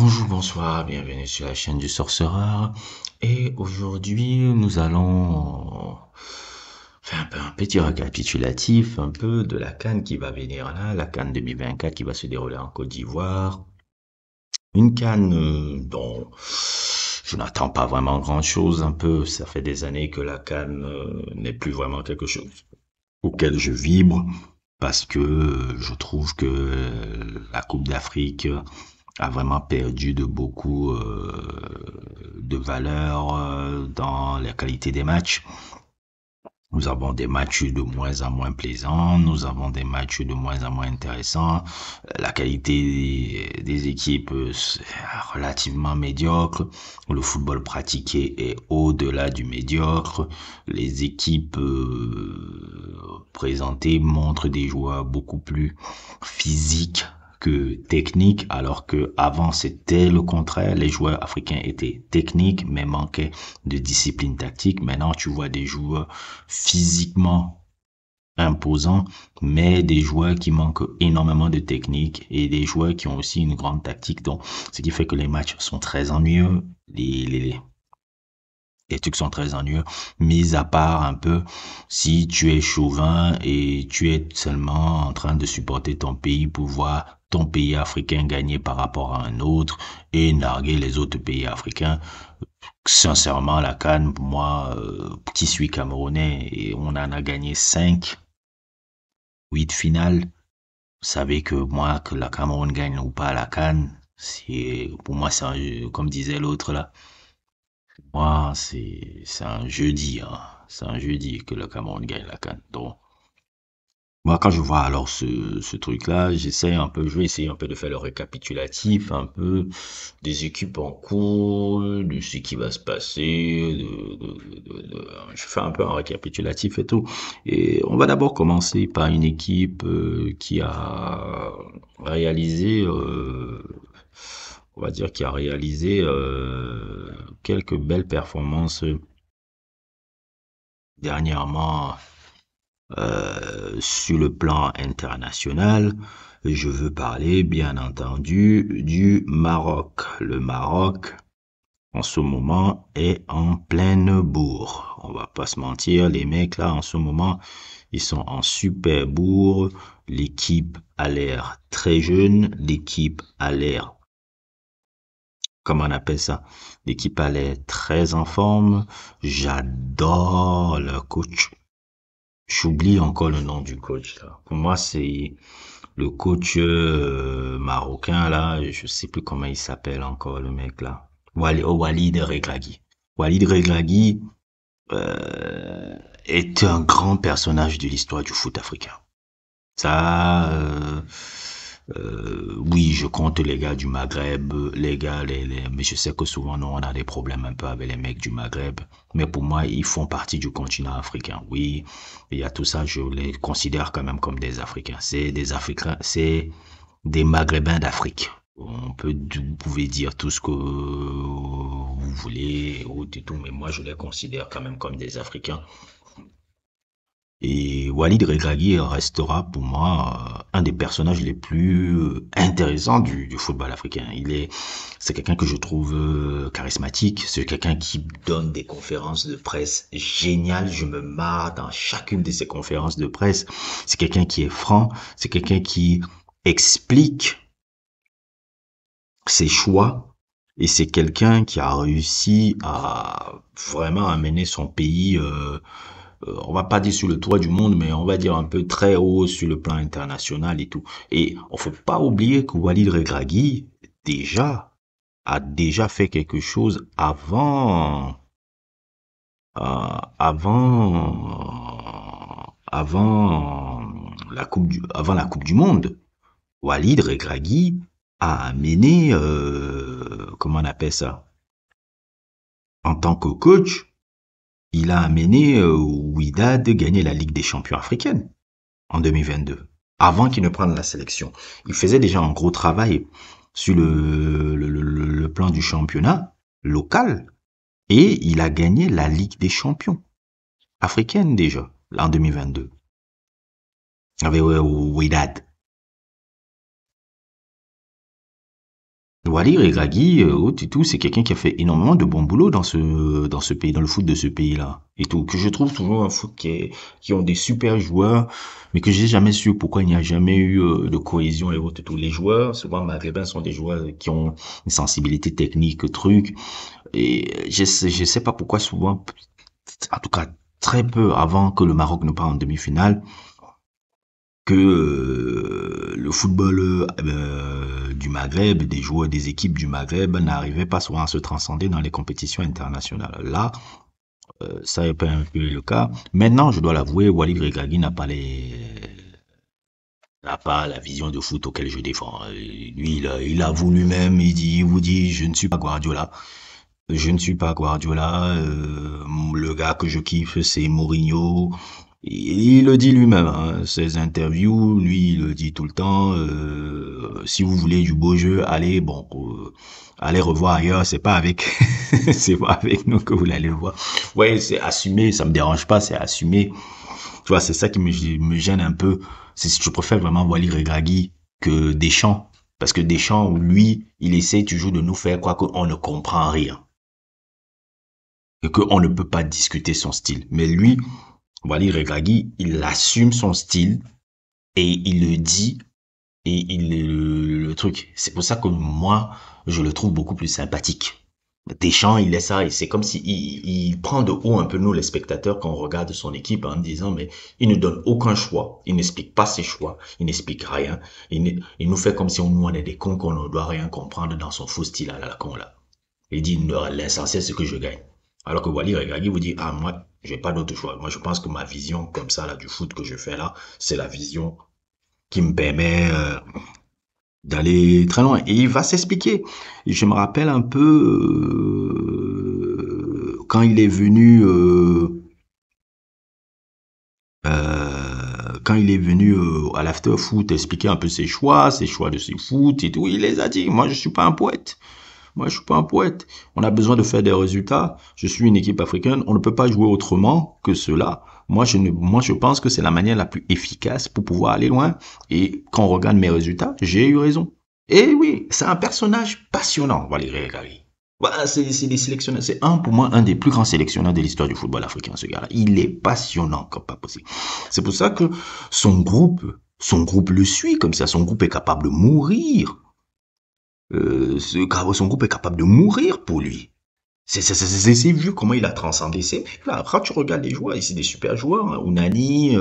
Bonjour, bonsoir, bienvenue sur la chaîne du Sorcereur. Et aujourd'hui, nous allons faire un petit récapitulatif un peu de la CAN qui va venir là, la CAN 2024 qui va se dérouler en Côte d'Ivoire. Une CAN dont je n'attends pas vraiment grand-chose un peu. Ça fait des années que la CAN n'est plus vraiment quelque chose auquel je vibre parce que je trouve que la Coupe d'Afrique a vraiment perdu de beaucoup de valeur dans la qualité des matchs. Nous avons des matchs de moins en moins plaisants, nous avons des matchs de moins en moins intéressants. La qualité des équipes est relativement médiocre. Le football pratiqué est au-delà du médiocre. Les équipes présentées montrent des joueurs beaucoup plus physiques que techniques, alors que avant c'était le contraire. Les joueurs africains étaient techniques mais manquaient de discipline tactique. Maintenant, tu vois des joueurs physiquement imposants, mais des joueurs qui manquent énormément de technique et des joueurs qui ont aussi une grande tactique. Donc, ce qui fait que les matchs sont très ennuyeux. Les trucs sont très ennuyeux, mis à part un peu si tu es chauvin et tu es seulement en train de supporter ton pays pour voir ton pays africain gagner par rapport à un autre et narguer les autres pays africains. Sincèrement, la CAN, pour moi, qui suis camerounais, et on en a gagné 5, 8 finales. Vous savez que moi, que la Cameroun gagne ou pas la CAN, pour moi, comme disait l'autre là, moi, c'est un jeudi, hein. C'est un jeudi que le Cameroun gagne la CAN. Donc, moi, quand je vois alors ce truc-là, je vais essayer un peu de faire le récapitulatif, un peu des équipes en cours, de ce qui va se passer, je fais un peu un récapitulatif et tout. Et on va d'abord commencer par une équipe qui a réalisé, on va dire, qui a réalisé quelques belles performances dernièrement sur le plan international. Je veux parler, bien entendu, du Maroc. Le Maroc, en ce moment, est en pleine bourre. On va pas se mentir, les mecs là, en ce moment, ils sont en super bourre. L'équipe a l'air très jeune. L'équipe a l'air, comment on appelle ça? L'équipe a l'air très en forme. J'adore le coach. J'oublie encore le nom du coach là. Pour moi, c'est le coach marocain là. Je sais plus comment il s'appelle encore le mec là. Walid Regragui. Walid Regragui est un grand personnage de l'histoire du foot africain. Ça, oui, je compte les gars du Maghreb, les gars, mais je sais que souvent, nous, on a des problèmes un peu avec les mecs du Maghreb. Mais pour moi, ils font partie du continent africain. Oui, il y a tout ça, je les considère quand même comme des Africains. C'est des Africains, c'est des Maghrébins d'Afrique. Vous pouvez dire tout ce que vous voulez, ou tout, mais moi, je les considère quand même comme des Africains. Et Walid Regragui restera pour moi un des personnages les plus intéressants du football africain. C'est quelqu'un que je trouve charismatique. C'est quelqu'un qui donne des conférences de presse géniales. Je me marre dans chacune de ces conférences de presse. C'est quelqu'un qui est franc. C'est quelqu'un qui explique ses choix. Et c'est quelqu'un qui a réussi à vraiment amener son pays on va pas dire sur le toit du monde, mais on va dire un peu très haut sur le plan international et tout. Et on faut pas oublier que Walid Regragui, a déjà fait quelque chose avant la Coupe du Monde. Walid Regragui a amené, comment on appelle ça? En tant que coach, il a amené Wydad gagner la Ligue des champions africaine en 2022, avant qu'il ne prenne la sélection. Il faisait déjà un gros travail sur le plan du championnat local et il a gagné la Ligue des champions africaine déjà en 2022 avec Wydad. Walid Regragui, et tout, c'est quelqu'un qui a fait énormément de bon boulot dans ce pays, dans le foot de ce pays-là. Et tout, que je trouve toujours un foot qui ont des super joueurs, mais que j'ai jamais su pourquoi il n'y a jamais eu de cohésion et autres. Et tout. Les joueurs, souvent maghrébins, sont des joueurs qui ont une sensibilité technique, truc. Et je sais pas pourquoi souvent, en tout cas très peu avant que le Maroc ne parte en demi-finale, que le football du Maghreb, des joueurs des équipes du Maghreb n'arrivaient pas souvent à se transcender dans les compétitions internationales. Là, ça n'est pas un peu le cas. Maintenant, je dois l'avouer, Walid Regragui n'a pas la vision de foot auquel je défends. Lui, il avoue lui-même, il vous dit, je ne suis pas Guardiola. Je ne suis pas Guardiola. Le gars que je kiffe, c'est Mourinho. Il le dit lui-même, hein, ses interviews, lui, il le dit tout le temps. Si vous voulez du beau jeu, allez, bon, allez revoir ailleurs. C'est pas avec, c'est pas avec nous que vous allez le voir. Ouais, c'est assumé, ça me dérange pas, c'est assumé. Tu vois, c'est ça qui me gêne un peu. Je préfère vraiment Walid Regragui que Deschamps. Parce que Deschamps, lui, il essaie toujours de nous faire croire qu'on ne comprend rien. Et qu'on ne peut pas discuter son style. Mais lui, Walid Regragui, il assume son style et il le dit et le truc. C'est pour ça que moi, je le trouve beaucoup plus sympathique. Deschamps, il est ça et c'est comme si il prend de haut un peu nous les spectateurs quand on regarde son équipe en disant mais il ne donne aucun choix, il n'explique pas ses choix, il n'explique rien, il nous fait comme si on est des cons qu'on ne doit rien comprendre dans son faux style à la con là. Il dit l'essentiel c'est que je gagne. Alors que Walid Regragui vous dit ah moi j'ai pas d'autre choix. Moi je pense que ma vision comme ça là du foot que je fais là, c'est la vision qui me permet d'aller très loin. Et il va s'expliquer. Je me rappelle un peu quand il est venu quand il est venu à l'after foot expliquer un peu ses choix de ses foot et tout, il les a dit. Moi, je suis pas un poète. Moi, je suis pas un poète. On a besoin de faire des résultats. Je suis une équipe africaine. On ne peut pas jouer autrement que cela. Moi, je pense que c'est la manière la plus efficace pour pouvoir aller loin. Et quand on regarde mes résultats, j'ai eu raison. Et oui, c'est un personnage passionnant, Valérie Gary. Voilà, c'est des sélectionneurs. C'est pour moi, un des plus grands sélectionneurs de l'histoire du football africain, ce gars-là. Il est passionnant comme pas possible. C'est pour ça que son groupe le suit comme ça. Son groupe est capable de mourir son groupe est capable de mourir pour lui. C'est vu comment il a transcendé ces mecs-là. Quand tu regardes les joueurs, c'est des super joueurs, hein. Ounani,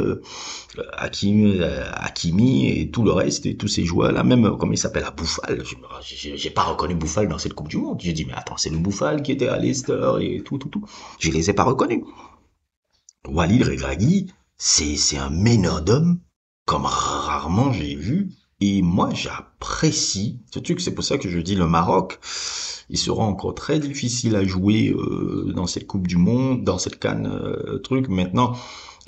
Hakimi et tout le reste, et tous ces joueurs-là, même, comment il s'appelle, à Bouffal. J'ai pas reconnu Bouffal dans cette Coupe du Monde. J'ai dit, mais attends, c'est le Bouffal qui était à Leicester et tout. Je les ai pas reconnus. Walid Regragui, c'est un meneur d'homme, comme rarement j'ai vu. Et moi, j'apprécie ce truc. C'est pour ça que je dis le Maroc, il sera encore très difficile à jouer dans cette Coupe du Monde, dans cette CAN truc. Maintenant,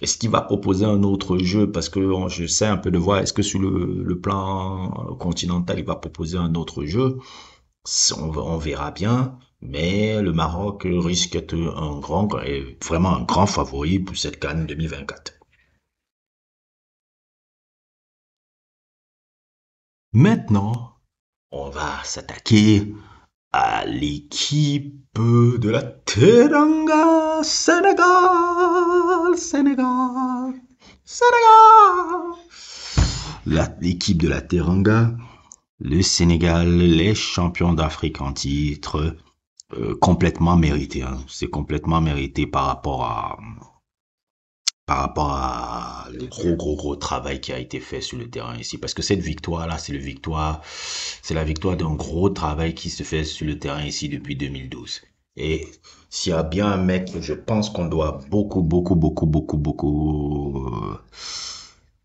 est-ce qu'il va proposer un autre jeu? Parce que je sais un peu de voir, est-ce que sur le plan continental, il va proposer un autre jeu? On verra bien. Mais le Maroc risque d'être vraiment un grand favori pour cette CAN 2024. Maintenant, on va s'attaquer à l'équipe de la Teranga, Sénégal. L'équipe de la Teranga, le Sénégal, les champions d'Afrique en titre, complètement mérité. Hein. C'est complètement mérité par rapport à le gros travail qui a été fait sur le terrain ici. Parce que cette victoire-là, c'est la victoire d'un gros travail qui se fait sur le terrain ici depuis 2012. Et s'il y a bien un mec que je pense qu'on doit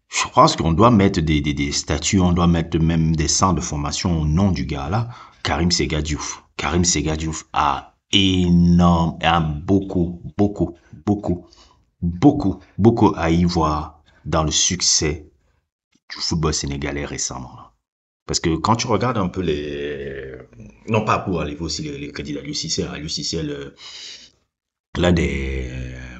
je pense qu'on doit mettre des statuts, on doit mettre même des centres de formation au nom du gars là, Karim Séga Diouf. Karim Séga Diouf a beaucoup à y voir dans le succès du football sénégalais récemment. Parce que quand tu regardes un peu non pas pour aller aussi les crédits d'Aliou Cissé, L'un des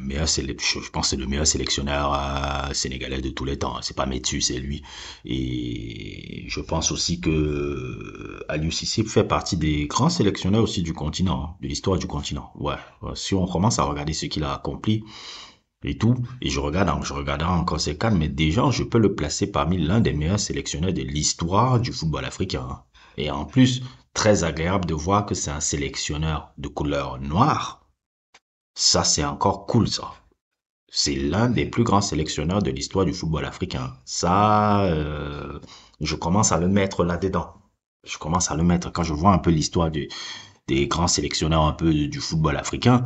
meilleurs je pense que c'est le meilleur sélectionneur sénégalais de tous les temps. C'est pas Metsu, c'est lui. Et je pense aussi que Aliou Cissé fait partie des grands sélectionneurs aussi du continent, hein, de l'histoire du continent. Ouais, ouais. Si on commence à regarder ce qu'il a accompli et tout, et je regarderai encore ses cannes, mais déjà, je peux le placer parmi l'un des meilleurs sélectionneurs de l'histoire du football africain, hein. Et en plus, très agréable de voir que c'est un sélectionneur de couleur noire. Ça, c'est encore cool, ça. C'est l'un des plus grands sélectionneurs de l'histoire du football africain. Ça, je commence à le mettre là-dedans. Je commence à le mettre quand je vois un peu l'histoire des grands sélectionneurs un peu du football africain.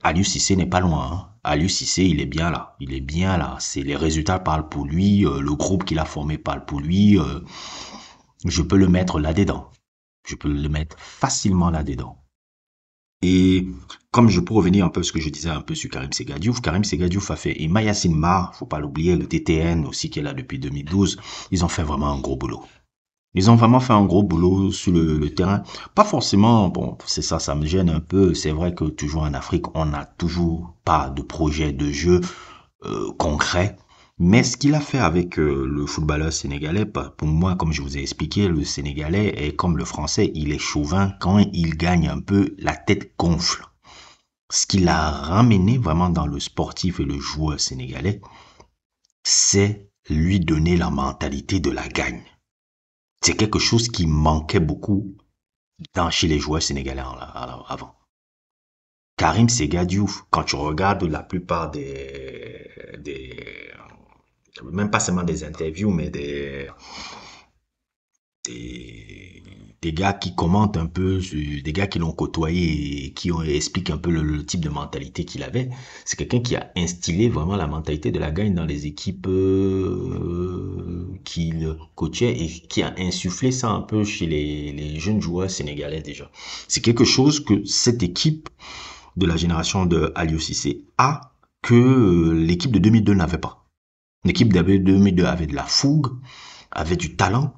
Aliou Cissé n'est pas loin, hein. Aliou Cissé, il est bien là. Il est bien là. C'est les résultats parlent pour lui. Le groupe qu'il a formé parle pour lui. Je peux le mettre là-dedans. Je peux le mettre facilement là-dedans. Et comme je peux revenir un peu à ce que je disais un peu sur Karim Séga Diouf a fait, et Mayacine Mar, faut pas l'oublier, le TTN aussi qui est là depuis 2012, ils ont fait vraiment un gros boulot. Ils ont vraiment fait un gros boulot sur le terrain. Pas forcément, bon, c'est ça, ça me gêne un peu. C'est vrai que toujours en Afrique, on n'a toujours pas de projet de jeu concret. Mais ce qu'il a fait avec le footballeur sénégalais, pour moi, comme je vous ai expliqué, le sénégalais est comme le français, il est chauvin. Quand il gagne un peu, la tête gonfle. Ce qu'il a ramené vraiment dans le sportif et le joueur sénégalais, c'est lui donner la mentalité de la gagne. C'est quelque chose qui manquait beaucoup chez les joueurs sénégalais avant. Karim Séga Diouf, quand tu regardes la plupart même pas seulement des interviews, mais des, des gars qui commentent un peu, des gars qui l'ont côtoyé et qui expliquent un peu le type de mentalité qu'il avait. C'est quelqu'un qui a instillé vraiment la mentalité de la gagne dans les équipes qu'il coachait et qui a insufflé ça un peu chez les jeunes joueurs sénégalais déjà. C'est quelque chose que cette équipe de la génération de Aliou Cissé a que l'équipe de 2002 n'avait pas. L'équipe de 2002 avait de la fougue, avait du talent,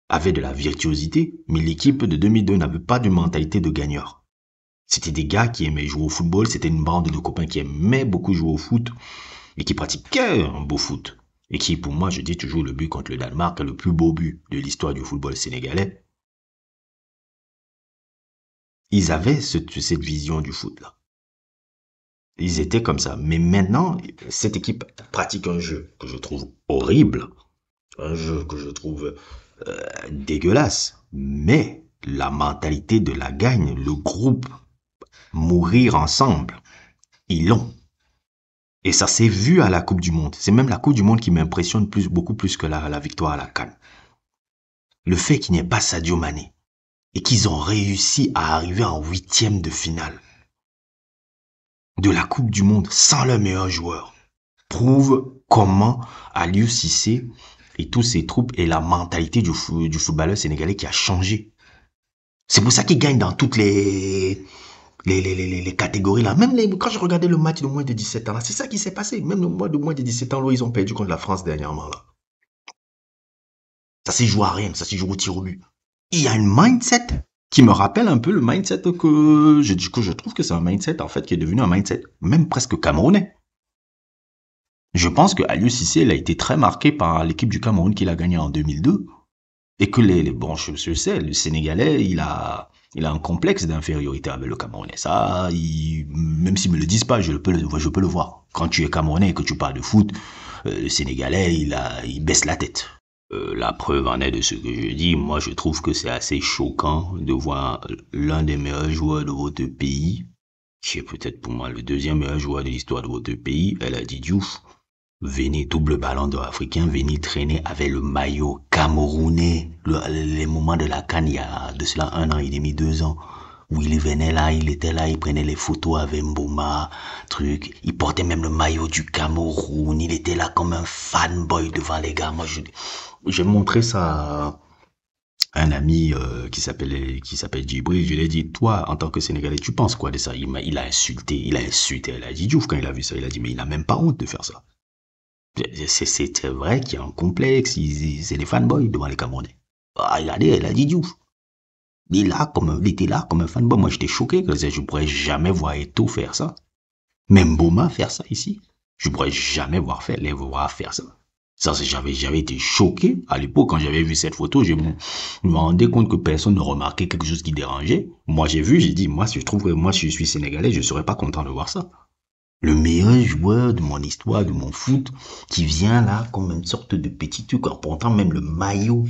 avait de la virtuosité, mais l'équipe de 2002 n'avait pas de mentalité de gagneur. C'était des gars qui aimaient jouer au football, c'était une bande de copains qui aimaient beaucoup jouer au foot et qui pratiquaient un beau foot. Et qui, pour moi, je dis toujours le but contre le Danemark, le plus beau but de l'histoire du football sénégalais. Ils avaient cette vision du foot-là. Ils étaient comme ça. Mais maintenant, cette équipe pratique un jeu que je trouve horrible, un jeu que je trouve dégueulasse. Mais la mentalité de la gagne, le groupe, mourir ensemble, ils l'ont. Et ça s'est vu à la Coupe du Monde. C'est même la Coupe du Monde qui m'impressionne beaucoup plus que la victoire à la CAN. Le fait qu'il n'y ait pas Sadio Mané et qu'ils ont réussi à arriver en 8e de finale de la Coupe du Monde sans leur meilleur joueur prouve comment Aliou Cissé et tous ses troupes et la mentalité du footballeur sénégalais qui a changé. C'est pour ça qu'il gagne dans toutes les catégories là. Même quand je regardais le match de moins de 17 ans là, c'est ça qui s'est passé. Même le mois de moins de 17 ans là, ils ont perdu contre la France dernièrement là. Ça s'est joué à rien, ça s'est joué au tir au but. Il y a une mindset qui me rappelle un peu le mindset que je trouve que c'est un mindset en fait qui est devenu un mindset même presque camerounais. Je pense que Aliou Cissé il a été très marqué par l'équipe du Cameroun qu'il a gagné en 2002 et que bon je sais le Sénégalais il a un complexe d'infériorité avec le Camerounais. Ça même s'ils me le disent pas je peux le voir. Quand tu es Camerounais et que tu parles de foot, le Sénégalais il baisse la tête. La preuve en est de ce que je dis. Moi, je trouve que c'est assez choquant de voir l'un des meilleurs joueurs de votre pays, qui est peut-être pour moi le deuxième meilleur joueur de l'histoire de votre pays, El Hadji Diouf, venir double ballon d'or africain, venir traîner avec le maillot camerounais, les moments de la CAN il y a de cela 1 an et demi, 2 ans, où il venait là, il était là, il prenait les photos avec Mboma, truc, il portait même le maillot du Cameroun, il était là comme un fanboy devant les gars. Moi, j'ai montré ça à un ami qui s'appelle Djibril. Je lui ai dit, toi, en tant que Sénégalais, tu penses quoi de ça? Il a insulté El Hadji Diouf quand il a vu ça. Il a dit, mais il n'a même pas honte de faire ça. C'est vrai qu'il y a un complexe, c'est des fanboys devant les Camerounais. Ah, il a dit El Hadji Diouf. Il était là comme un fanboy. Moi, j'étais choqué. Je ne pourrais jamais voir Eto'o faire ça. Même Boma faire ça ici. Je pourrais jamais les voir faire ça. Ça, j'avais été choqué à l'époque quand j'avais vu cette photo. Je me rendais compte que personne ne remarquait quelque chose qui dérangeait. Moi, j'ai vu, j'ai dit, moi, si je trouve que moi, si je suis sénégalais, je serais pas content de voir ça. Le meilleur joueur de mon histoire, de mon foot, qui vient là comme une sorte de petit truc en portant même le maillot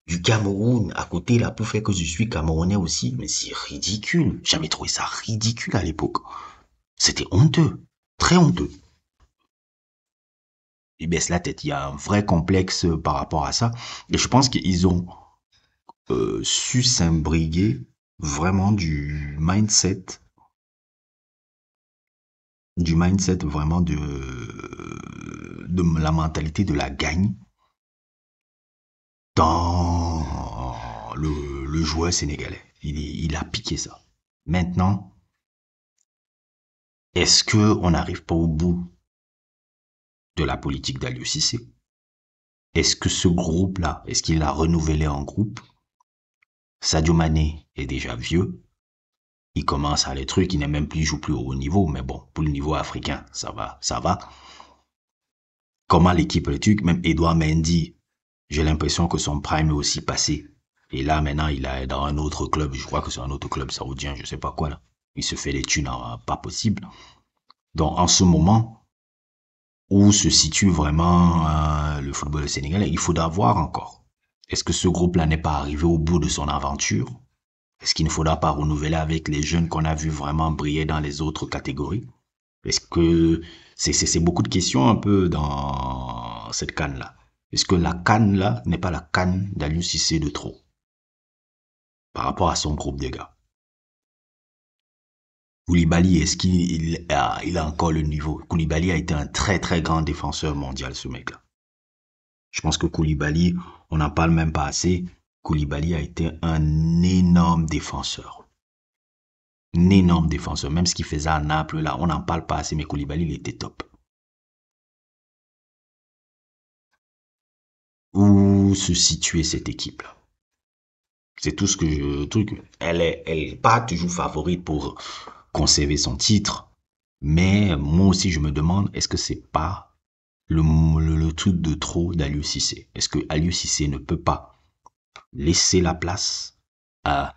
du Cameroun à côté là pour faire que je suis Camerounais aussi. Mais c'est ridicule. J'avais trouvé ça ridicule à l'époque. C'était honteux. Très honteux. Ils baissent la tête. Il y a un vrai complexe par rapport à ça. Et je pense qu'ils ont su s'imbriguer vraiment du mindset vraiment de la mentalité de la gagne dans le joueur sénégalais. Il a piqué ça. Maintenant, est-ce que on n'arrive pas au bout de la politique d'Aliou Cissé? Est-ce que ce groupe-là, est-ce qu'il l'a renouvelé en groupe? Sadio Mané est déjà vieux. Il commence à les trucs, il n'est même plus, il joue plus au haut niveau, mais bon, pour le niveau africain, ça va, ça va. Comment l'équipe le truc, même Edouard Mendy, j'ai l'impression que son prime est aussi passé. Et là, maintenant, il est dans un autre club, je crois que c'est un autre club saoudien, je sais pas quoi, là. Il se fait des thunes, pas possible. Donc, en ce moment, où se situe vraiment le football sénégalais, il faudra voir encore. Est-ce que ce groupe-là n'est pas arrivé au bout de son aventure? Est-ce qu'il ne faudra pas renouveler avec les jeunes qu'on a vu vraiment briller dans les autres catégories? Est-ce que c'est beaucoup de questions un peu dans cette canne-là? Est-ce que la canne-là n'est pas la canne d'Aliou Cissé de trop par rapport à son groupe de gars? Koulibaly, est-ce qu'il a encore le niveau? Koulibaly a été un très très grand défenseur mondial, ce mec-là. Je pense que Koulibaly, on n'en parle même pas assez. Koulibaly a été un énorme défenseur. Un énorme défenseur. Même ce qu'il faisait à Naples, là, on n'en parle pas assez, mais Koulibaly, il était top. Où se situait cette équipe-là? C'est tout ce que truc. Elle est pas toujours favorite pour conserver son titre. Mais moi aussi, je me demande, est-ce que c'est pas le truc de trop d'Aliou Cissé? Est-ce que Aliou Cissé ne peut pas laisser la place à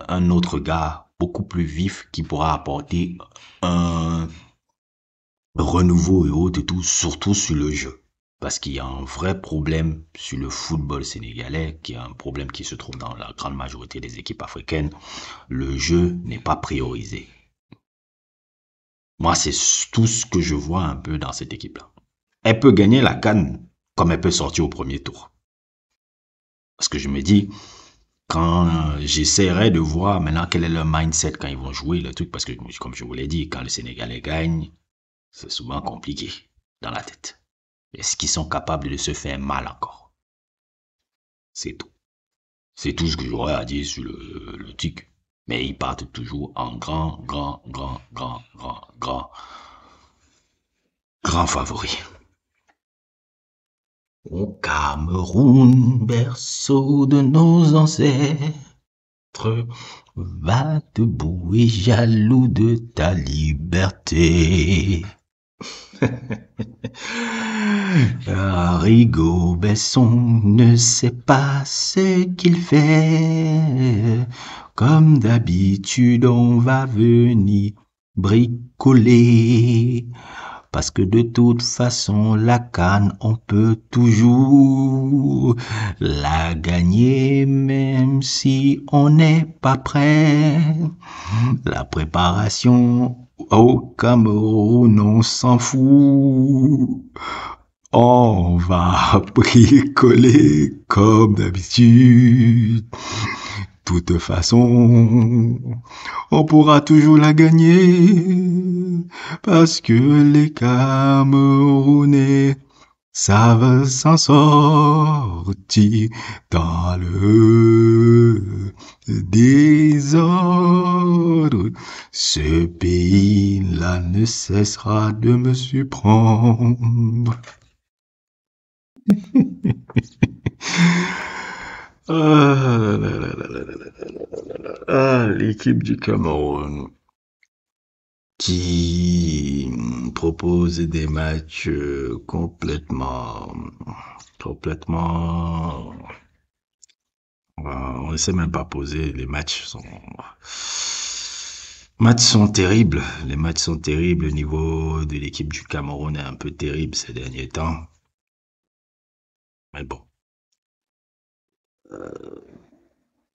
un autre gars beaucoup plus vif qui pourra apporter un renouveau et autres et tout, surtout sur le jeu? Parce qu'il y a un vrai problème sur le football sénégalais, qui est un problème qui se trouve dans la grande majorité des équipes africaines. Le jeu n'est pas priorisé. Moi, c'est tout ce que je vois un peu dans cette équipe-là. Elle peut gagner la CAN comme elle peut sortir au premier tour. Parce que je me dis, quand j'essaierai de voir maintenant quel est leur mindset quand ils vont jouer le truc, parce que comme je vous l'ai dit, quand le Sénégalais gagne, c'est souvent compliqué dans la tête. Est-ce qu'ils sont capables de se faire mal encore? C'est tout. C'est tout ce que j'aurais à dire sur le truc. Mais ils partent toujours en grand favori. Au Cameroun, berceau de nos ancêtres, va debout et jaloux de ta liberté. Rigaud Besson ne sait pas ce qu'il fait. Comme d'habitude, on va venir bricoler. Parce que de toute façon, la CAN, on peut toujours la gagner, même si on n'est pas prêt. La préparation au Cameroun, on s'en fout. On va bricoler comme d'habitude. De toute façon, on pourra toujours la gagner parce que les Camerounais savent s'en sortir dans le désordre. Ce pays-là ne cessera de me surprendre. Ah, les l'équipe du Cameroun qui propose des matchs complètement, on ne sait même pas poser. Les matchs sont terribles. Les matchs sont terribles. Le niveau de l'équipe du Cameroun est un peu terrible ces derniers temps. Mais bon,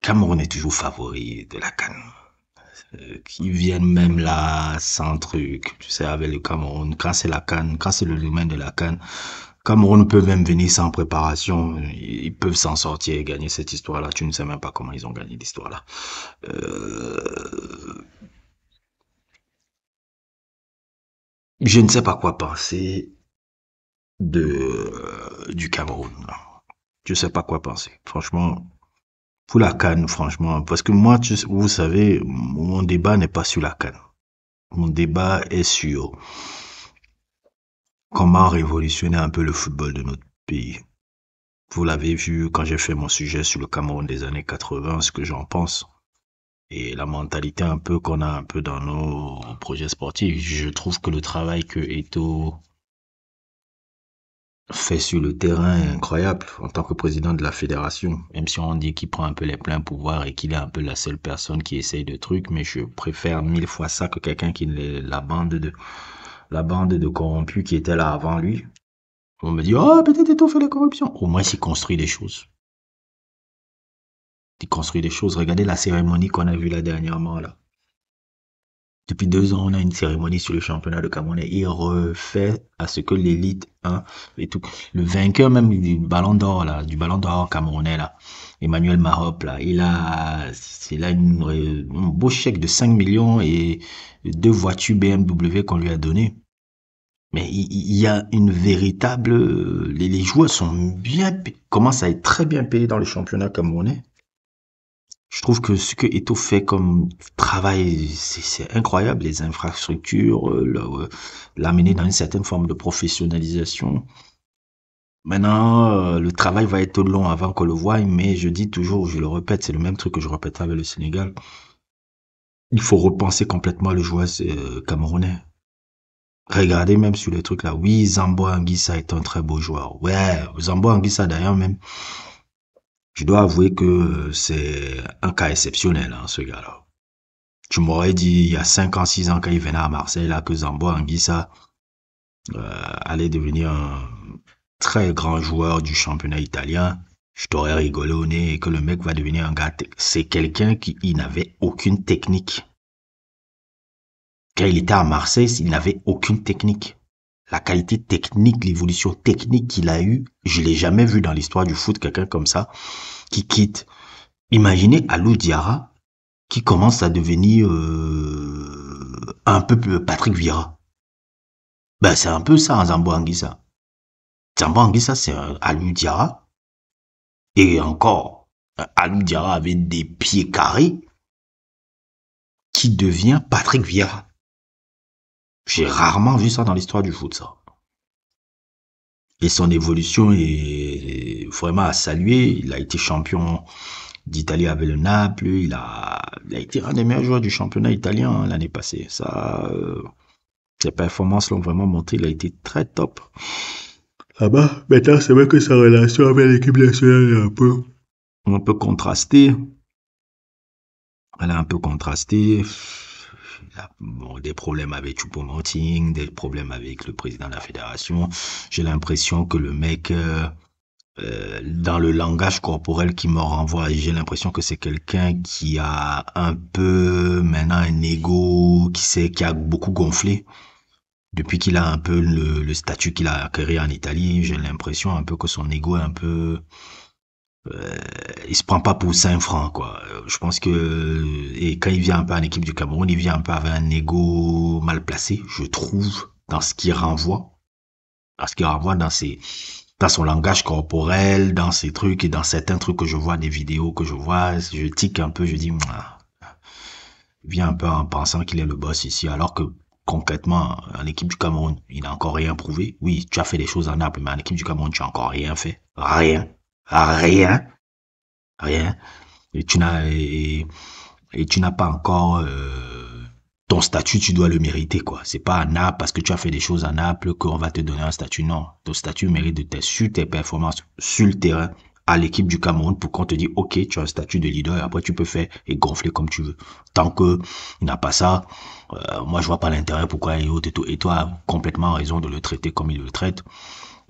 Cameroun est toujours favori de la CAN. Qui viennent même là sans truc. Tu sais, avec le Cameroun, quand c'est la CAN, quand c'est le domaine de la CAN, Cameroun peut même venir sans préparation. Ils peuvent s'en sortir et gagner cette histoire-là. Tu ne sais même pas comment ils ont gagné l'histoire-là. Euh, je ne sais pas quoi penser du Cameroun. Je ne sais pas quoi penser. Franchement, pour la CAN, franchement, parce que moi, vous savez, mon débat n'est pas sur la CAN. Mon débat est sur comment révolutionner un peu le football de notre pays. Vous l'avez vu quand j'ai fait mon sujet sur le Cameroun des années 80, ce que j'en pense. Et la mentalité un peu qu'on a un peu dans nos projets sportifs. Je trouve que le travail que Eto'o fait sur le terrain est incroyable en tant que président de la fédération. Même si on dit qu'il prend un peu les pleins pouvoirs et qu'il est un peu la seule personne qui essaye de trucs, mais je préfère 1000 fois ça que quelqu'un qui est la bande de corrompus qui était là avant lui. On me dit, oh, peut-être Eto'o fait la corruption. Au moins, il construit des choses. Il construit des choses. Regardez la cérémonie qu'on a vue là dernièrement, là. Depuis 2 ans, on a une cérémonie sur le championnat de Cameroun et il refait à ce que l'élite 1 et tout. Le vainqueur même du ballon d'or camerounais, là, Emmanuel Marop, là, il a un beau chèque de 5 millions et 2 voitures BMW qu'on lui a données. Mais il y a une véritable, les joueurs commencent à être très bien payés dans le championnat camerounais. Je trouve que ce que Eto'o fait comme travail, c'est incroyable, les infrastructures, l'amener dans une certaine forme de professionnalisation. Maintenant, le travail va être long avant qu'on le voie, mais je dis toujours, je le répète, c'est le même truc que je répète avec le Sénégal. Il faut repenser complètement le joueur camerounais. Regardez même sur les trucs là. Oui, Zambo Anguissa est un très beau joueur. Ouais, Zambo Anguissa d'ailleurs même. Je dois avouer que c'est un cas exceptionnel, hein, ce gars-là. Tu m'aurais dit il y a 5 ans, 6 ans quand il venait à Marseille là que Zambo Anguissa allait devenir un très grand joueur du championnat italien. Je t'aurais rigolé au nez et que le mec va devenir un gars. C'est quelqu'un qui n'avait aucune technique. Quand il était à Marseille, il n'avait aucune technique. La qualité technique, l'évolution technique qu'il a eue, je l'ai jamais vu dans l'histoire du foot, quelqu'un comme ça, qui quitte. Imaginez Alou Diarra, qui commence à devenir un peu Patrick Vieira. Ben, c'est un peu ça, en Zambo Anguissa. Zambo Anguissa, c'est un Alou Diarra. Et encore, Alou Diarra avait des pieds carrés, qui devient Patrick Vieira. J'ai rarement vu ça dans l'histoire du foot, ça. Et son évolution est vraiment à saluer. Il a été champion d'Italie avec le Naples. Il a été un des meilleurs joueurs du championnat italien l'année passée. Ça, ses performances l'ont vraiment montré. Il a été très top. Là-bas, maintenant, c'est vrai que sa relation avec l'équipe nationale est un peu contrastée. Elle est un peu contrastée. Il a des problèmes avec Choupo-Moting, des problèmes avec le président de la fédération. J'ai l'impression que le mec, dans le langage corporel qui me renvoie, j'ai l'impression que c'est quelqu'un qui a un peu maintenant un ego, qui a beaucoup gonflé. Depuis qu'il a un peu le statut qu'il a acquis en Italie, j'ai l'impression un peu que son ego est un peu... il se prend pas pour 5 francs, quoi. Je pense que... Et quand il vient un peu en équipe du Cameroun, il vient un peu avec un ego mal placé, je trouve, dans ce qu'il renvoie. Dans son langage corporel, dans ses trucs et dans certains trucs que je vois, des vidéos que je vois, je tique un peu, je dis... Il vient un peu en pensant qu'il est le boss ici, alors que concrètement, en équipe du Cameroun, il n'a encore rien prouvé. Oui, tu as fait des choses en Naples, mais en équipe du Cameroun, tu n'as encore rien fait. Rien. Rien. Rien. Et et tu n'as pas encore ton statut, tu dois le mériter, quoi. C'est pas à Naples, parce que tu as fait des choses à Naples, qu'on va te donner un statut. Non, ton statut mérite de tes sur tes performances sur le terrain à l'équipe du Cameroun pour qu'on te dise, OK, tu as un statut de leader et après tu peux faire et gonfler comme tu veux. Tant que il n'a pas ça, moi je vois pas l'intérêt pourquoi et autres et tout. Et toi as complètement raison de le traiter comme il le traite.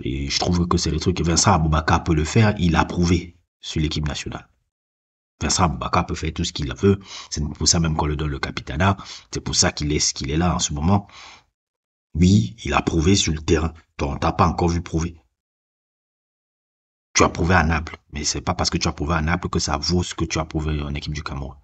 Et je trouve que c'est le truc que Vincent Aboubakar peut le faire. Il a prouvé sur l'équipe nationale. Vincent Aboubakar peut faire tout ce qu'il veut. C'est pour ça même qu'on le donne le capitanat. C'est pour ça qu'il est ce qu'il est là en ce moment. Oui, il a prouvé sur le terrain. Toi, on t'a pas encore vu prouver. Tu as prouvé à Naples. Mais c'est pas parce que tu as prouvé à Naples que ça vaut ce que tu as prouvé en équipe du Cameroun.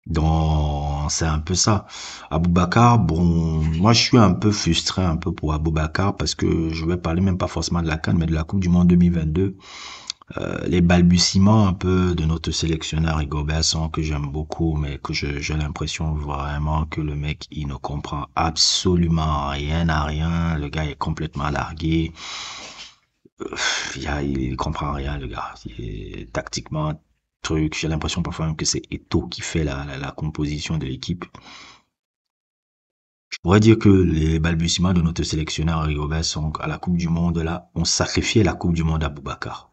Donc, c'est un peu ça. Aboubakar, bon, moi je suis un peu frustré un peu pour Aboubakar parce que je vais parler même pas forcément de la CAN, mais de la Coupe du Monde 2022. Les balbutiements un peu de notre sélectionneur Rigobert sont que j'aime beaucoup, mais que j'ai l'impression vraiment que le mec, il ne comprend absolument rien à rien. Le gars est complètement largué. Il comprend rien, le gars. Tactiquement, truc, j'ai l'impression parfois même que c'est Eto'o qui fait la composition de l'équipe. Je pourrais dire que les balbutiements de notre sélectionneur Rigobert sont à la Coupe du Monde, là, ont sacrifié la Coupe du Monde à Boubacar.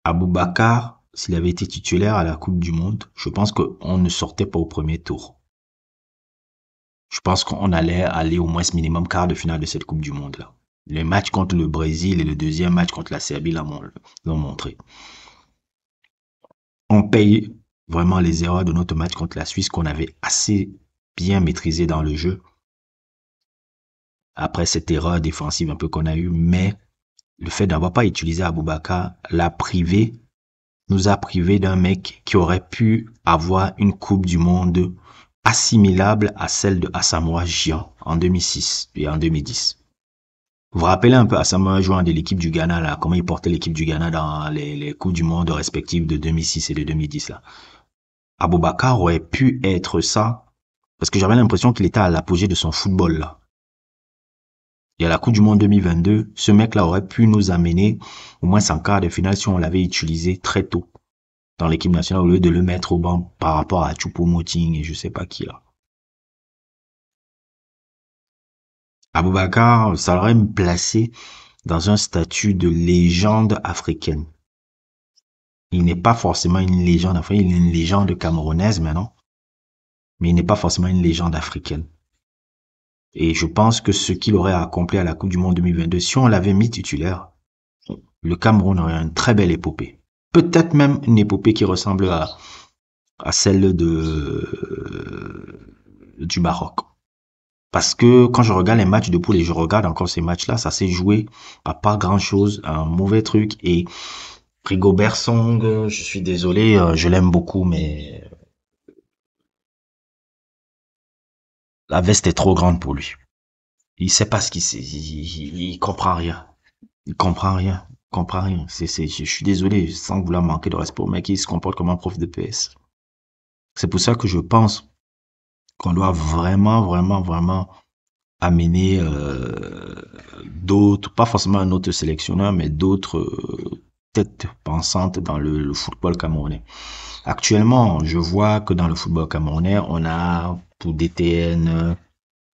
Aboubakar, s'il avait été titulaire à la Coupe du Monde, je pense qu'on ne sortait pas au premier tour. Je pense qu'on allait aller au moins minimum quart de finale de cette Coupe du Monde-là. Le match contre le Brésil et le deuxième match contre la Serbie l'ont montré. On paye vraiment les erreurs de notre match contre la Suisse qu'on avait assez bien maîtrisé dans le jeu. Après cette erreur défensive un peu qu'on a eue, mais le fait d'avoir pas utilisé Aboubakar nous a privé d'un mec qui aurait pu avoir une Coupe du Monde assimilable à celle de Asamoah Gyan en 2006 et en 2010. Vous vous rappelez un peu Asamoah Gyan de l'équipe du Ghana, là, comment il portait l'équipe du Ghana dans les Coupes du Monde respectives de 2006 et de 2010, là. Aboubakar aurait pu être ça, parce que j'avais l'impression qu'il était à l'apogée de son football, là. Et à la Coupe du Monde 2022, ce mec-là aurait pu nous amener au moins en quart de finale si on l'avait utilisé très tôt dans l'équipe nationale au lieu de le mettre au banc par rapport à Choupo-Moting et je sais pas qui là. Aboubakar, ça aurait me placé dans un statut de légende africaine. Il n'est pas forcément une légende africaine, il est une légende camerounaise maintenant, mais il n'est pas forcément une légende africaine. Et je pense que ce qu'il aurait accompli à la Coupe du Monde 2022, si on l'avait mis titulaire, le Cameroun aurait une très belle épopée. Peut-être même une épopée qui ressemble à celle du Maroc. Parce que quand je regarde les matchs de poule et je regarde encore ces matchs-là, ça s'est joué à pas grand-chose, un mauvais truc. Et Rigobert Song, je suis désolé, je l'aime beaucoup, mais la veste est trop grande pour lui. Il sait pas ce qu'il sait, il comprend rien. Il comprend rien, il comprend rien. Je suis désolé, sans vouloir manquer de respect au mec, il se comporte comme un prof de PS. C'est pour ça que je pense qu'on doit vraiment amener d'autres, pas forcément un autre sélectionneur, mais d'autres têtes pensantes dans le football camerounais. Actuellement, je vois que dans le football camerounais, on a pour DTN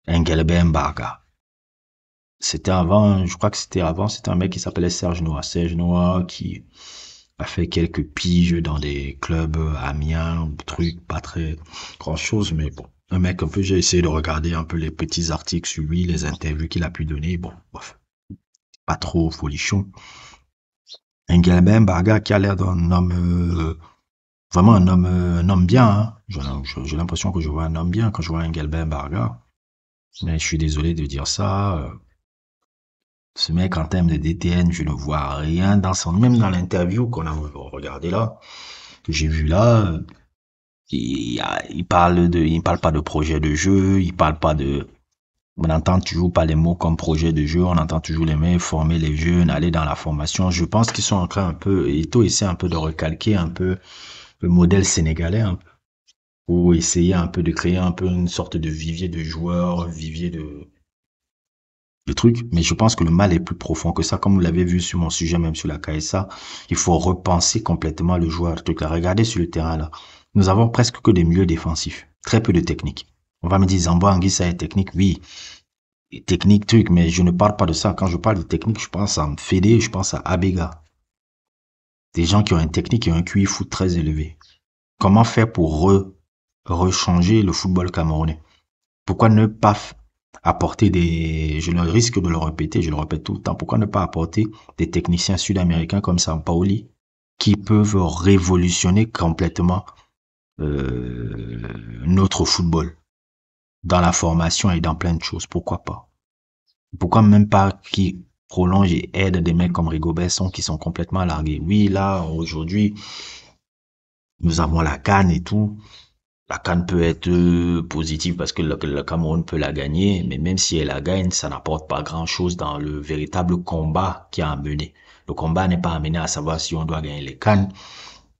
Engelbe Mbarga. C'était avant, je crois que c'était avant, c'était un mec qui s'appelait Serge Noah. Serge Noah qui a fait quelques piges dans des clubs Amiens, trucs pas très grand chose, mais bon. Un mec un peu, j'ai essayé de regarder un peu les petits articles sur lui, les interviews qu'il a pu donner. Bon, bref, pas trop folichon. Engelben Barga qui a l'air d'un homme, vraiment un homme bien. Hein. J'ai l'impression que je vois un homme bien quand je vois Engelben Barga. Mais je suis désolé de dire ça. Ce mec, en termes de DTN, je ne vois rien dans son, même dans l'interview qu'on a regardé là, que j'ai vu là, il parle pas de projet de jeu, il parle pas de, on n'entend toujours pas les mots comme projet de jeu, on entend toujours les mecs former les jeunes, aller dans la formation. Je pense qu'ils sont en train un peu, Eto'o essaie un peu de recalquer un peu le modèle sénégalais, un peu, ou essayer un peu de créer un peu une sorte de vivier de joueurs, vivier le truc, mais je pense que le mal est plus profond que ça. Comme vous l'avez vu sur mon sujet, même sur la KSA, il faut repenser complètement le joueur. Le truc, là. Regardez sur le terrain, là. Nous avons presque que des milieux défensifs. Très peu de technique. On va me dire, Zambo Anguissa est technique. Oui, technique, truc, mais je ne parle pas de ça. Quand je parle de technique, je pense à Fédé, je pense à Abega. Des gens qui ont une technique et un QI foot très élevé. Comment faire pour rechanger le football camerounais? Pourquoi ne pas apporter je le risque de le répéter, je le répète tout le temps, pourquoi ne pas apporter des techniciens sud-américains comme Sampaoli qui peuvent révolutionner complètement notre football dans la formation et dans plein de choses, pourquoi pas? Pourquoi même pas qui prolonge et aide des mecs comme Rigobert qui sont complètement largués? Oui, là, aujourd'hui, nous avons la CAN et tout. La CAN peut être positive parce que le Cameroun peut la gagner, mais même si elle la gagne, ça n'apporte pas grand-chose dans le véritable combat qui a à mener. Le combat n'est pas amené à savoir si on doit gagner les CAN.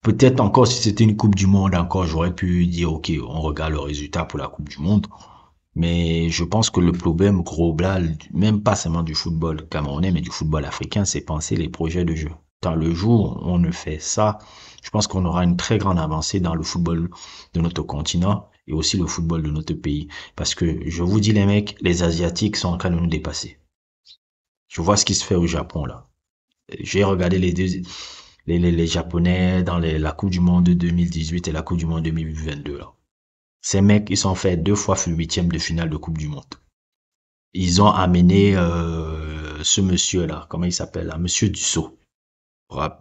Peut-être encore si c'était une Coupe du Monde, encore j'aurais pu dire ok, on regarde le résultat pour la Coupe du Monde. Mais je pense que le problème global, même pas seulement du football camerounais, mais du football africain, c'est penser les projets de jeu. Dans le jour où on ne fait ça, je pense qu'on aura une très grande avancée dans le football de notre continent et aussi le football de notre pays. Parce que je vous dis les mecs, les Asiatiques sont en train de nous dépasser. Je vois ce qui se fait au Japon là. J'ai regardé les Japonais dans la Coupe du Monde de 2018 et la Coupe du Monde 2022 là. Ces mecs, ils sont fait 2 fois huitième de finale de Coupe du Monde. Ils ont amené ce monsieur-là, comment il s'appelle là, Monsieur Dussault.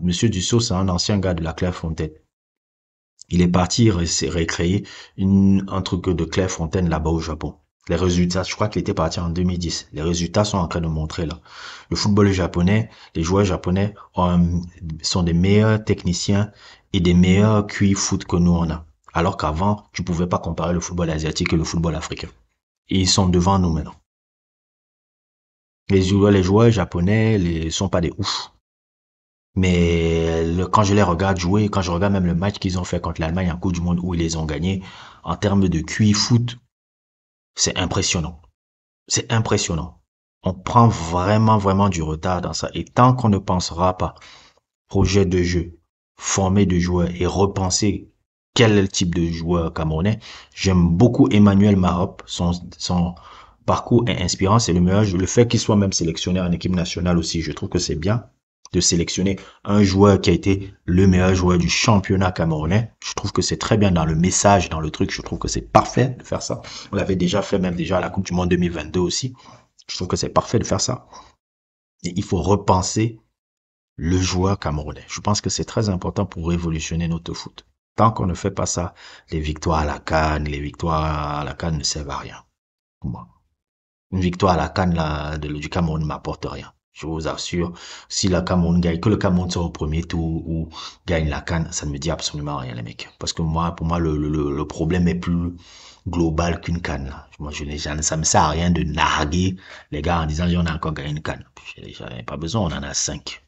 Monsieur Dussault, c'est un ancien gars de la Clairefontaine. Il est parti récréer un truc de Clairefontaine là-bas au Japon. Les résultats, je crois qu'il était parti en 2010. Les résultats sont en train de montrer là. Le football japonais, les joueurs japonais sont des meilleurs techniciens et des meilleurs QI foot que nous on a. Alors qu'avant, tu pouvais pas comparer le football asiatique et le football africain. Et ils sont devant nous maintenant. Les joueurs japonais, sont pas des oufs. Mais quand je les regarde jouer, quand je regarde même le match qu'ils ont fait contre l'Allemagne en Coupe du Monde où ils les ont gagnés, en termes de QI foot, c'est impressionnant. C'est impressionnant. On prend vraiment, vraiment du retard dans ça. Et tant qu'on ne pensera pas projet de jeu, former de joueurs et repenser quel est le type de joueur camerounais, j'aime beaucoup Emmanuel Marop. Son parcours est inspirant. C'est le meilleur. Le fait qu'il soit même sélectionné en équipe nationale aussi, je trouve que c'est bien de sélectionner un joueur qui a été le meilleur joueur du championnat camerounais. Je trouve que c'est très bien dans le message, dans le truc. Je trouve que c'est parfait de faire ça. On l'avait déjà fait même déjà à la Coupe du Monde 2022 aussi. Je trouve que c'est parfait de faire ça. Et il faut repenser le joueur camerounais. Je pense que c'est très important pour révolutionner notre foot. Tant qu'on ne fait pas ça, les victoires à la CAN, les victoires à la CAN ne servent à rien. Pour moi. Une victoire à la CAN du Cameroun ne m'apporte rien. Je vous assure, si la Cameroun gagne, que le Cameroun soit au premier tour ou gagne la CAN, ça ne me dit absolument rien, les mecs. Parce que moi, pour moi, le problème est plus global qu'une CAN, là. Moi, ça me sert à rien de narguer les gars en disant, on a encore gagné une CAN. J'en ai pas besoin, on en a 5.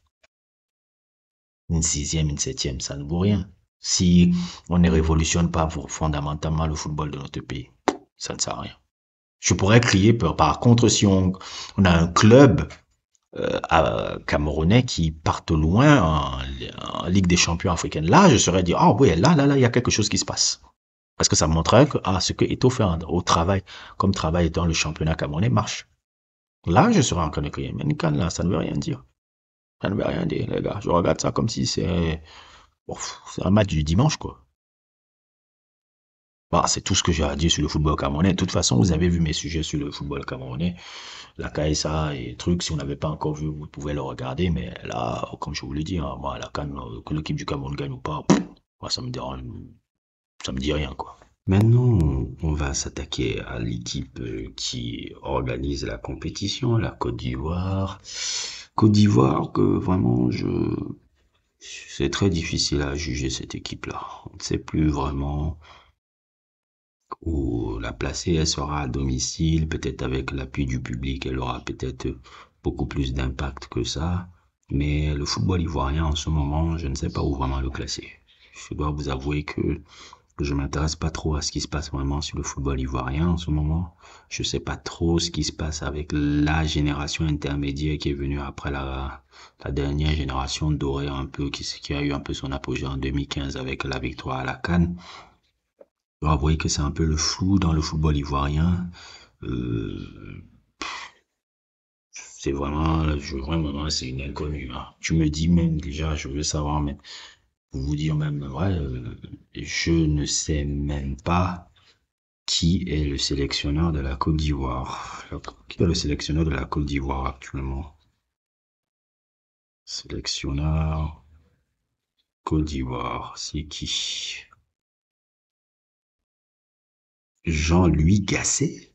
Une 6e, une 7e, ça ne vaut rien. Si on ne révolutionne pas fondamentalement le football de notre pays, ça ne sert à rien. Je pourrais crier, par contre, si on a un club camerounais qui partent loin en Ligue des champions africaine. Là, je serais dire, ah oui, là, il y a quelque chose qui se passe. Parce que ça montrerait que ce que Eto'o fait au travail, comme travail dans le championnat camerounais, marche. Là, je serais en train de crier. Mais Nikan, là, ça ne veut rien dire. Ça ne veut rien dire, les gars. Je regarde ça comme si c'est un match du dimanche, quoi. Bah, c'est tout ce que j'ai à dire sur le football camerounais. De toute façon, vous avez vu mes sujets sur le football camerounais. La KSA et trucs, si vous n'avez pas encore vu, vous pouvez le regarder. Mais là, comme je vous l'ai dit, hein, moi, la CAN, que l'équipe du Cameroun gagne ou pas, moi, ça me dérange, ça me dit rien, quoi. Maintenant, on va s'attaquer à l'équipe qui organise la compétition, la Côte d'Ivoire. Côte d'Ivoire que vraiment, c'est très difficile à juger cette équipe-là. On ne sait plus vraiment où la placer. Elle sera à domicile, peut-être avec l'appui du public, elle aura peut-être beaucoup plus d'impact que ça. Mais le football ivoirien en ce moment, je ne sais pas où vraiment le classer. Je dois vous avouer que Je m'intéresse pas trop à ce qui se passe vraiment sur le football ivoirien en ce moment. Je sais pas trop ce qui se passe avec la génération intermédiaire qui est venue après la dernière génération dorée un peu, qui a eu un peu son apogée en 2015 avec la victoire à la CAN. Je dois avouer que c'est un peu le flou dans le football ivoirien. Euh, c'est vraiment, vraiment, c'est une inconnue, hein. Tu me dis même déjà, je veux savoir, mais pour vous dire même, ouais, je ne sais même pas qui est le sélectionneur de la Côte d'Ivoire. Qui est le sélectionneur de la Côte d'Ivoire actuellement? Sélectionneur Côte d'Ivoire, c'est qui? Jean-Louis Gasset?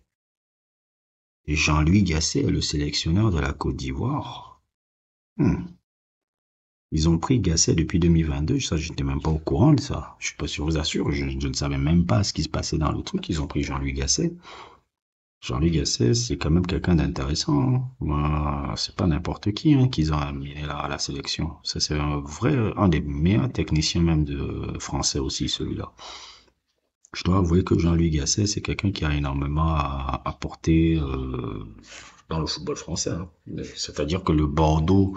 Jean-Louis Gasset est le sélectionneur de la Côte d'Ivoire. Hmm. Ils ont pris Gasset depuis 2022, ça j'étais même pas au courant de ça. Je suis pas sûr, je vous assure, je ne savais même pas ce qui se passait dans le truc. Ils ont pris Jean-Louis Gasset. Jean-Louis Gasset, c'est quand même quelqu'un d'intéressant, hein. Moi, c'est pas n'importe qui, hein, qu'ils ont amené là à la sélection. Ça, c'est un vrai, un des meilleurs techniciens même de français aussi, celui-là. Je dois avouer que Jean-Louis Gasset, c'est quelqu'un qui a énormément à apporter dans le football français, hein. C'est-à-dire que le Bordeaux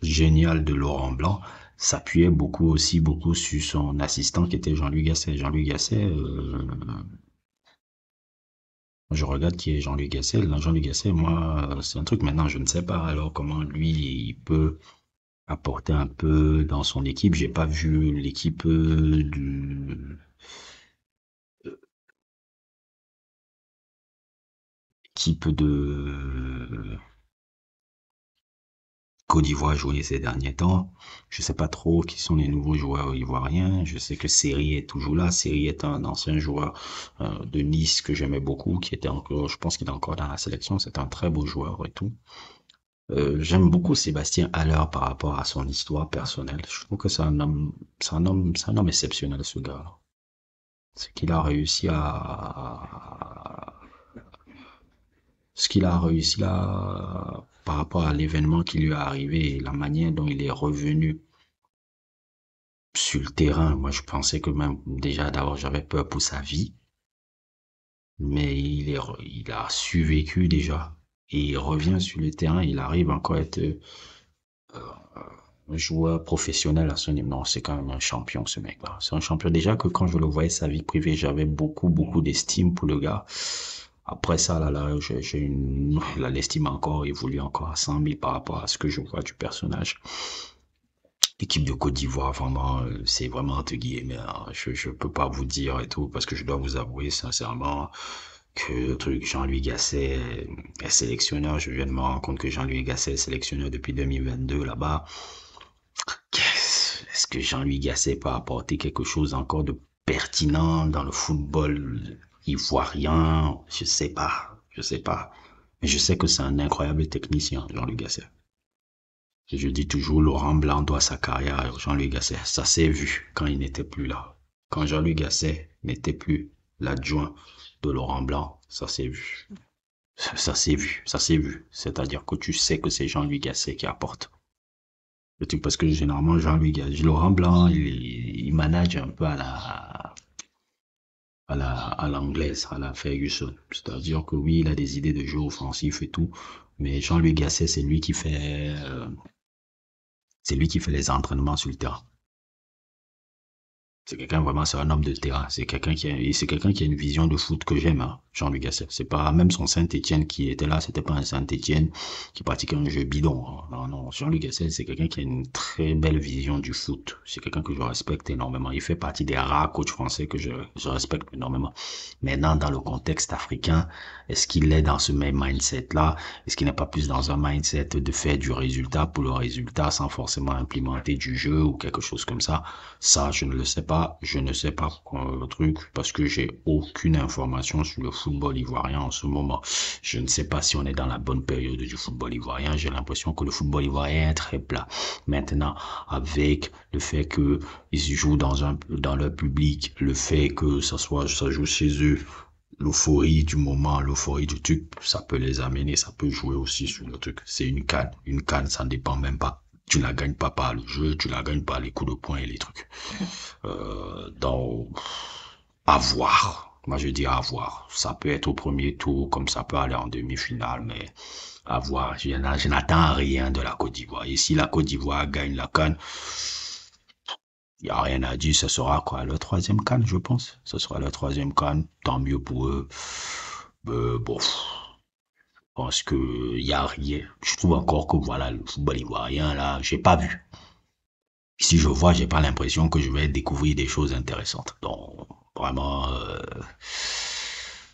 génial de Laurent Blanc s'appuyait beaucoup aussi, beaucoup sur son assistant qui était Jean-Louis Gasset. Jean-Louis Gasset, je regarde qui est Jean-Luc Gasset. Jean-Luc Gasset, moi, c'est un truc maintenant, je ne sais pas alors comment lui, il peut apporter un peu dans son équipe. J'ai pas vu l'équipe équipe de Côte d'Ivoire jouer ces derniers temps. Je sais pas trop qui sont les nouveaux joueurs ivoiriens. Je sais que Seri est toujours là. Seri est un ancien joueur de Nice que j'aimais beaucoup, qui était encore, je pense qu'il est encore dans la sélection. C'est un très beau joueur et tout. J'aime beaucoup Sébastien Haller par rapport à son histoire personnelle. Je trouve que c'est un homme exceptionnel, ce gars. Ce qu'il a réussi là, par rapport à l'événement qui lui est arrivé et la manière dont il est revenu sur le terrain. Moi, je pensais que même, déjà, d'abord, j'avais peur pour sa vie, mais il a survécu déjà. Et il revient sur le terrain, il arrive encore à être un joueur professionnel à ce niveau. Non, c'est quand même un champion, ce mec-là. C'est un champion. Déjà que quand je le voyais sa vie privée, j'avais beaucoup d'estime pour le gars. Après ça, là, l'estime encore évolue encore à 100 000 par rapport à ce que je vois du personnage. L'équipe de Côte d'Ivoire, vraiment, c'est vraiment entre guillemets, hein. Je peux pas vous dire et tout, parce que je dois vous avouer sincèrement que le truc Jean-Louis Gasset est sélectionneur. Je viens de me rendre compte que Jean-Louis Gasset est sélectionneur depuis 2022 là-bas. Est-ce que Jean-Louis Gasset peut apporter quelque chose encore de pertinent dans le football ivoirien? Je sais pas, je sais pas. Mais je sais que c'est un incroyable technicien, Jean-Louis Gasset. Je dis toujours, Laurent Blanc doit sa carrière à Jean-Louis Gasset. Ça s'est vu quand il n'était plus là. Quand Jean-Louis Gasset n'était plus l'adjoint de Laurent Blanc, ça s'est vu. Ça s'est vu, ça s'est vu. C'est-à-dire que tu sais que c'est Jean-Louis Gasset qui apporte. Le truc parce que généralement Jean-Louis Gasset, Laurent Blanc, il manage un peu à l'anglaise, à la Ferguson. C'est-à-dire que oui, il a des idées de jeu offensif et tout, mais Jean-Louis Gasset, c'est lui qui fait les entraînements sur le terrain. C'est quelqu'un vraiment, c'est un homme de terrain. C'est quelqu'un qui a une vision de foot que j'aime, hein, Jean-Luc Gasset. C'est pas même son Saint-Étienne qui était là, c'était pas un Saint-Étienne qui pratiquait un jeu bidon, hein. Non, non, Jean-Luc Gasset, c'est quelqu'un qui a une très belle vision du foot. C'est quelqu'un que je respecte énormément. Il fait partie des rares coachs français que je respecte énormément. Maintenant, dans le contexte africain, est-ce qu'il est dans ce même mindset-là? Est-ce qu'il n'est pas plus dans un mindset de faire du résultat pour le résultat sans forcément implémenter du jeu ou quelque chose comme ça? Ça, je ne le sais pas. Je ne sais pas le truc parce que j'ai aucune information sur le football ivoirien en ce moment. Je ne sais pas si on est dans la bonne période du football ivoirien. J'ai l'impression que le football ivoirien est très plat. Maintenant, avec le fait que ils jouent dans leur public, le fait que ça joue chez eux, l'euphorie du moment, l'euphorie du truc, ça peut les amener, ça peut jouer aussi sur le truc. C'est une canne. Une canne, ça ne dépend même pas. Tu la gagnes pas par le jeu, tu la gagnes par les coups de poing et les trucs. Donc, À voir. Moi, je dis à voir. Ça peut être au premier tour, comme ça peut aller en demi-finale, mais à voir. Je n'attends rien de la Côte d'Ivoire. Et si la Côte d'Ivoire gagne la CAN, il n'y a rien à dire. Ce sera quoi? Le troisième CAN, je pense. Ce sera le troisième CAN. Tant mieux pour eux. Bon, je pense que il y a rien. Je trouve encore que voilà, le football ivoirien, là, j'ai pas vu. Si je vois, j'ai pas l'impression que je vais découvrir des choses intéressantes. Donc, vraiment,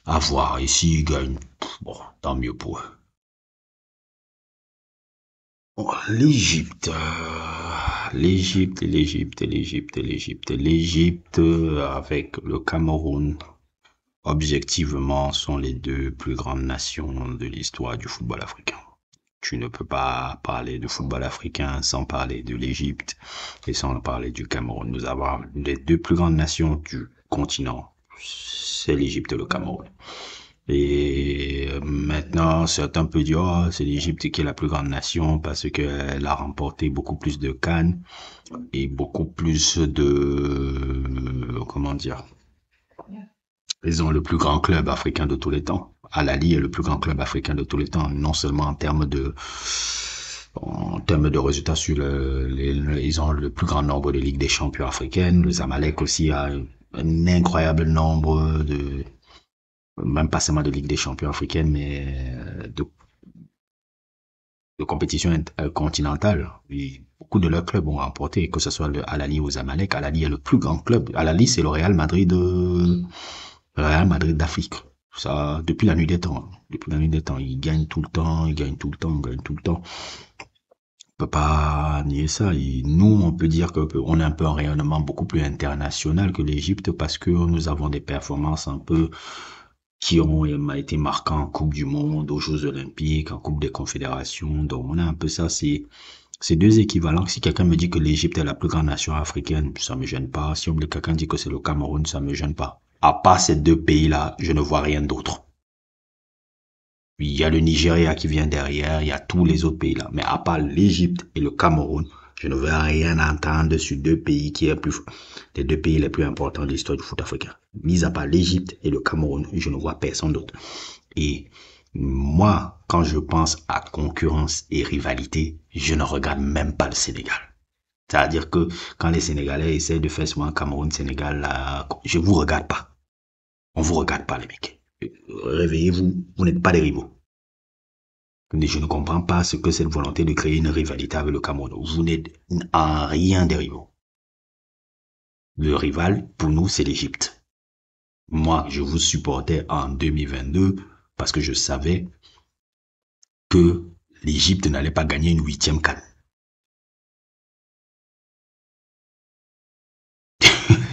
à voir. Et s'ils gagnent, bon, tant mieux pour eux. Bon, l'Égypte, avec le Cameroun, objectivement, sont les deux plus grandes nations de l'histoire du football africain. Tu ne peux pas parler de football africain sans parler de l'Égypte et sans parler du Cameroun. Nous avons les deux plus grandes nations du continent, c'est l'Égypte et le Cameroun. Et maintenant, certains peuvent dire, oh, c'est l'Égypte qui est la plus grande nation parce qu'elle a remporté beaucoup plus de CAN et beaucoup plus de, comment dire, ils ont le plus grand club africain de tous les temps. Al Ahly est le plus grand club africain de tous les temps, non seulement en termes de résultats sur ils ont le plus grand nombre de ligues des champions africaines. Le Zamalek aussi a un incroyable nombre même pas seulement de ligues des champions africaines, mais de compétitions continentales. Et beaucoup de leurs clubs ont remporté, que ce soit le Al Ahly ou Zamalek. Al Ahly est le plus grand club. Al Ahly, c'est le Real Madrid d'Afrique. Ça, depuis la nuit des temps. Depuis la nuit des temps. Ils gagnent tout le temps, ils gagnent tout le temps, ils gagnent tout le temps. On peut pas nier ça. Et nous, on peut dire que on a un peu un rayonnement beaucoup plus international que l'Égypte parce que nous avons des performances un peu qui ont été marquants en Coupe du Monde, aux Jeux Olympiques, en Coupe des Confédérations. Donc, on a un peu ça. C'est deux équivalents. Si quelqu'un me dit que l'Égypte est la plus grande nation africaine, ça me gêne pas. Si quelqu'un dit que c'est le Cameroun, ça me gêne pas. À part ces deux pays-là, je ne vois rien d'autre. Il y a le Nigeria qui vient derrière, il y a tous les autres pays-là. Mais à part l'Égypte et le Cameroun, je ne veux rien entendre sur deux pays les deux pays les plus importants de l'histoire du foot africain. Mis à part l'Égypte et le Cameroun, je ne vois personne d'autre. Et moi, quand je pense à concurrence et rivalité, je ne regarde même pas le Sénégal. C'est-à-dire que quand les Sénégalais essaient de faire souvent Cameroun, Sénégal, là, je vous regarde pas. On vous regarde pas, les mecs. Réveillez-vous, vous n'êtes pas des rivaux. Je ne comprends pas ce que cette volonté de créer une rivalité avec le Cameroun. Vous n'êtes en rien des rivaux. Le rival, pour nous, c'est l'Égypte. Moi, je vous supportais en 2022 parce que je savais que l'Égypte n'allait pas gagner une 8e CAN.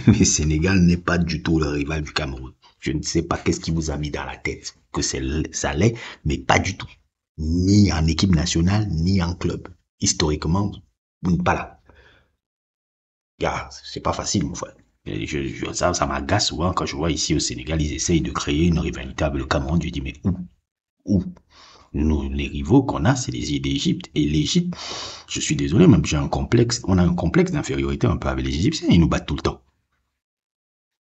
Le Sénégal n'est pas du tout le rival du Cameroun. Je ne sais pas qu'est-ce qui vous a mis dans la tête que ça l'est, mais pas du tout. Ni en équipe nationale, ni en club. Historiquement, vous n'êtes pas là. C'est pas facile, mon frère. Ça m'agace souvent quand je vois ici au Sénégal, ils essayent de créer une rivalité avec le Cameroun. Je dis, mais où? Nous, les rivaux qu'on a, c'est les îles d'Égypte. Et l'Égypte, je suis désolé, même j'ai un complexe, on a un complexe d'infériorité un peu avec les Égyptiens. Ils nous battent tout le temps.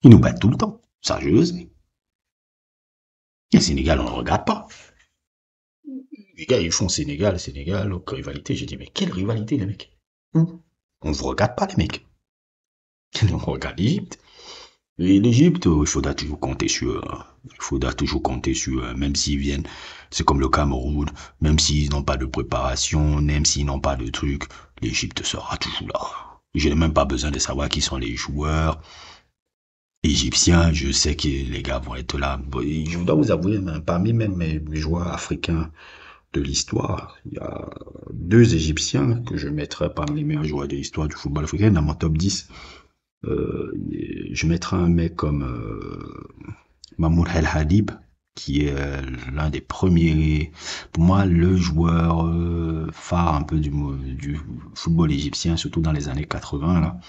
Ils nous battent tout le temps. Ça, je le sais. Le Sénégal, on ne regarde pas. Les gars, ils font Sénégal, rivalité. Je dis, mais quelle rivalité, les mecs? On ne vous regarde pas, les mecs. On regarde l'Égypte. Et l'Égypte, il faudra toujours compter sur, même s'ils viennent, c'est comme le Cameroun, même s'ils n'ont pas de préparation, même s'ils n'ont pas de truc, l'Égypte sera toujours là. Je n'ai même pas besoin de savoir qui sont les joueurs égyptiens. Je sais que les gars vont être là. Je dois vous avouer, parmi même les joueurs africains de l'histoire, il y a deux Égyptiens que je mettrais parmi les meilleurs joueurs de l'histoire du football africain dans mon top 10. Je mettrai un mec comme Mahmoud El Hadib, qui est l'un des premiers, pour moi, le joueur phare un peu du football égyptien, surtout dans les années 80, là.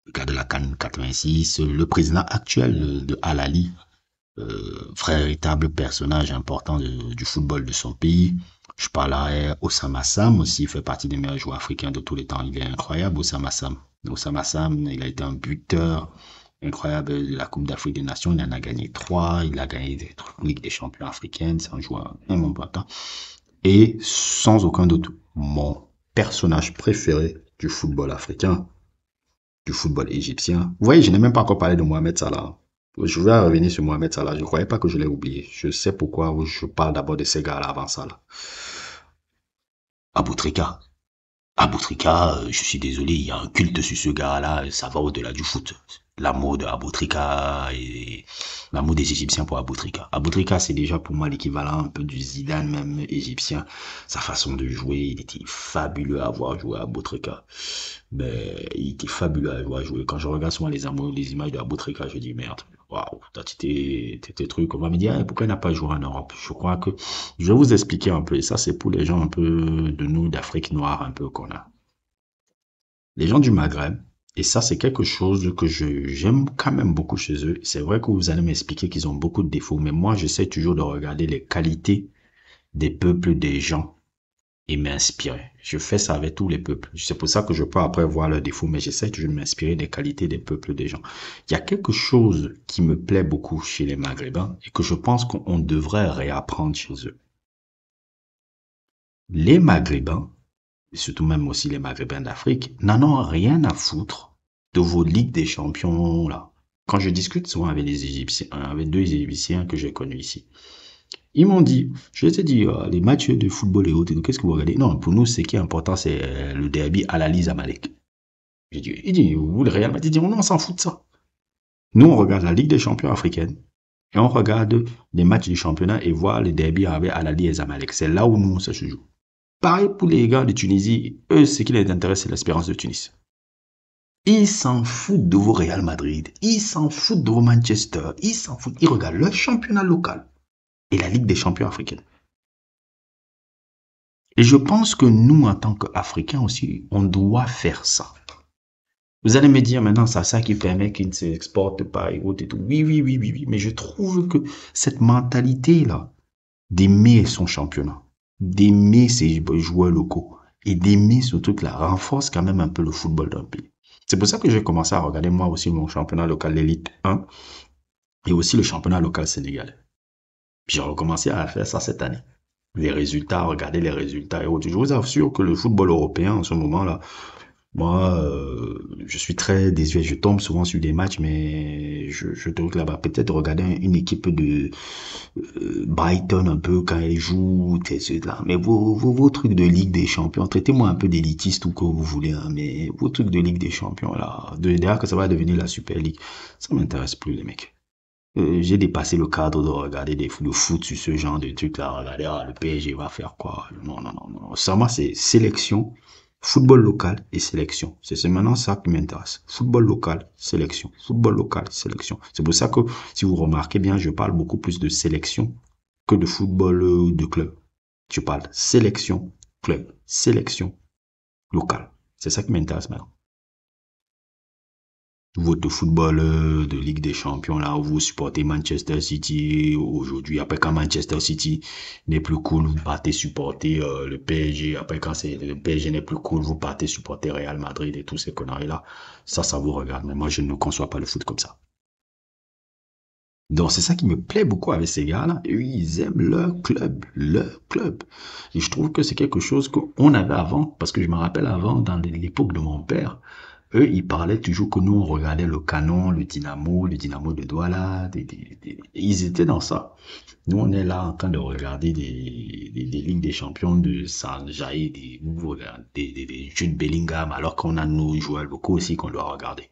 Le gars de la CAN 86, le président actuel de Al Ahly, véritable personnage important du football de son pays. Je parlerai Osama Sam aussi, il fait partie des meilleurs joueurs africains de tous les temps. Il est incroyable, Osama Sam. Osama Sam, il a été un buteur incroyable la Coupe d'Afrique des Nations. Il en a gagné 3. Il a gagné des Ligue des champions africaines. C'est un joueur important. Et sans aucun doute, mon personnage préféré du football africain, du football égyptien. Vous voyez, je n'ai même pas encore parlé de Mohamed Salah. Je vais revenir sur Mohamed Salah. Je ne croyais pas que je l'ai oublié. Je sais pourquoi je parle d'abord de ces gars-là avant Salah. Aboutrika. Aboutrika, je suis désolé, il y a un culte sur ce gars-là, ça va au-delà du foot. L'amour de Aboutrika et l'amour des Égyptiens pour Aboutrika. Aboutrika, c'est déjà pour moi l'équivalent un peu du Zidane même égyptien. Sa façon de jouer, il était fabuleux à voir jouer à Aboutrika. Mais il était fabuleux à voir jouer. Quand je regarde souvent les images de Aboutrika, je dis merde, waouh, t'es truc. On va me dire, eh, pourquoi il n'a pas joué en Europe? Je crois que je vais vous expliquer un peu. Et ça, c'est pour les gens un peu de nous, d'Afrique noire, un peu qu'on a. Les gens du Maghreb, et ça, c'est quelque chose que j'aime quand même beaucoup chez eux. C'est vrai que vous allez m'expliquer qu'ils ont beaucoup de défauts, mais moi, j'essaie toujours de regarder les qualités des peuples, des gens et m'inspirer. Je fais ça avec tous les peuples. C'est pour ça que je peux après voir leurs défauts, mais j'essaie toujours de m'inspirer des qualités des peuples, des gens. Il y a quelque chose qui me plaît beaucoup chez les Maghrébins et que je pense qu'on devrait réapprendre chez eux. Les Maghrébins, et surtout même aussi les Maghrébins d'Afrique, n'en ont rien à foutre de vos ligues des champions là. Quand je discute souvent avec les Égyptiens, avec deux Égyptiens que j'ai connus ici, ils m'ont dit, je les ai dit, les matchs de football et autres, qu'est-ce que vous regardez? Non, pour nous, ce qui est important, c'est le derby Al-Ahly Zamalek. Il dit, vous, le Real Madrid, dit, non, on s'en fout de ça. Nous, on regarde la Ligue des champions africaine et on regarde les matchs du championnat et voir les derbys avec Al-Ahly et Zamalek. C'est là où nous, ça se joue. Pareil pour les gars de Tunisie, eux, ce qui les intéresse, c'est l'espérance de Tunis. Ils s'en foutent de vos Real Madrid, ils s'en foutent de vos Manchester, ils s'en foutent. Ils regardent leur championnat local et la Ligue des champions africaine. Et je pense que nous, en tant qu'Africains aussi, on doit faire ça. Vous allez me dire maintenant, c'est ça qui permet qu'ils ne s'exportent pas et autres et tout. Oui, mais je trouve que cette mentalité-là, d'aimer son championnat, d'aimer ses joueurs locaux et d'aimer surtout que la renforce quand même un peu le football d'un pays. C'est pour ça que j'ai commencé à regarder moi aussi mon championnat local, l'élite 1, et aussi le championnat local sénégalais. Puis j'ai recommencé à faire ça cette année. Les résultats, regarder les résultats et autres. Je vous assure que le football européen en ce moment-là, moi, je suis très désuet. Je tombe souvent sur des matchs, mais je trouve là-bas peut-être regarder une équipe de Brighton un peu quand elle joue, là. Mais vos trucs de Ligue des Champions, traitez-moi un peu d'élitiste ou que vous voulez, hein, mais vos trucs de Ligue des Champions là, d'ailleurs que ça va devenir la Super League, ça m'intéresse plus les mecs. J'ai dépassé le cadre de regarder le foot sur ce genre de trucs là. Regarder, le PSG va faire quoi? Non. Seulement, c'est sélection, football local et sélection. C'est maintenant ça qui m'intéresse. Football local, sélection. Football local, sélection. C'est pour ça que, si vous remarquez bien, je parle beaucoup plus de sélection que de football de club. Je parle sélection, club, sélection, local. C'est ça qui m'intéresse maintenant. Votre football de Ligue des Champions, là, où vous supportez Manchester City aujourd'hui. Après, quand Manchester City n'est plus cool, vous partez supporter le PSG. Après, quand le PSG n'est plus cool, vous partez supporter Real Madrid et tous ces conneries-là. Ça vous regarde. Mais moi, je ne conçois pas le foot comme ça. Donc, c'est ça qui me plaît beaucoup avec ces gars-là. Eux, ils aiment leur club, leur club. Et je trouve que c'est quelque chose qu'on avait avant, parce que je me rappelle avant, dans l'époque de mon père, eux, ils parlaient toujours que nous, on regardait le Canon, le Dynamo de Douala, ils étaient dans ça. Nous, on est là en train de regarder des Ligues des Champions de Sanjaï, des Jude Bellingham, alors qu'on a nos joueurs locaux aussi qu'on doit regarder.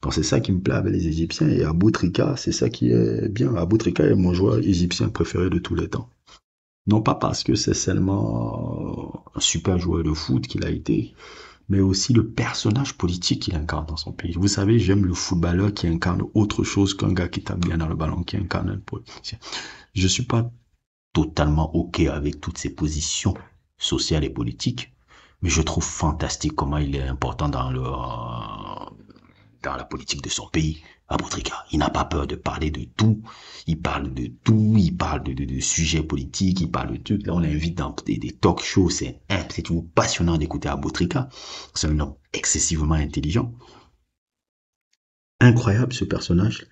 Donc c'est ça qui me plaît avec les Égyptiens. Et Aboutrika, c'est ça qui est bien. Aboutrika est mon joueur égyptien préféré de tous les temps. Non pas parce que c'est seulement un super joueur de foot qu'il a été, mais aussi le personnage politique qu'il incarne dans son pays. Vous savez, j'aime le footballeur qui incarne autre chose qu'un gars qui tape bien dans le ballon, qui incarne un politicien. Je suis pas totalement OK avec toutes ces positions sociales et politiques, mais je trouve fantastique comment il est important dans la politique de son pays. Aboutrika, il n'a pas peur de parler de tout. Il parle de tout, il parle de sujets politiques, il parle de tout. Là, on l'invite dans des talk shows. C'est toujours passionnant d'écouter Aboutrika. C'est un homme excessivement intelligent. Incroyable ce personnage.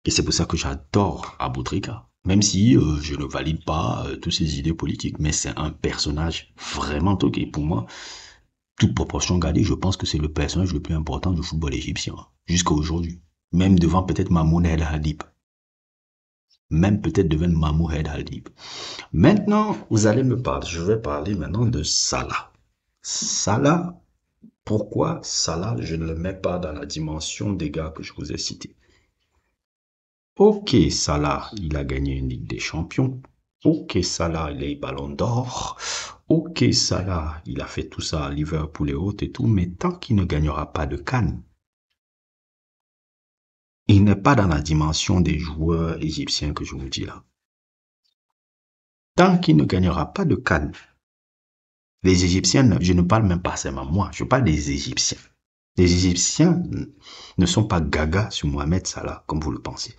Et c'est pour ça que j'adore Aboutrika. Même si je ne valide pas toutes ses idées politiques, mais c'est un personnage vraiment toqué. Pour moi, toute proportion gardée, je pense que c'est le personnage le plus important du football égyptien, jusqu'à aujourd'hui. Même devant peut-être Mahmoud El Hadib. Même peut-être devant Mahmoud El Hadib. Maintenant, vous allez me parler, je vais parler maintenant de Salah. Salah, pourquoi Salah, je ne le mets pas dans la dimension des gars que je vous ai cités. Ok, Salah, il a gagné une Ligue des Champions. Ok, Salah, il a eu Ballon d'Or. Ok, Salah, il a fait tout ça à Liverpool et autres et tout, mais tant qu'il ne gagnera pas de CAN, il n'est pas dans la dimension des joueurs égyptiens que je vous dis là. Tant qu'il ne gagnera pas de CAN, les Égyptiens, je ne parle même pas seulement moi, je parle des Égyptiens. Les Égyptiens ne sont pas gaga sur Mohamed Salah, comme vous le pensez.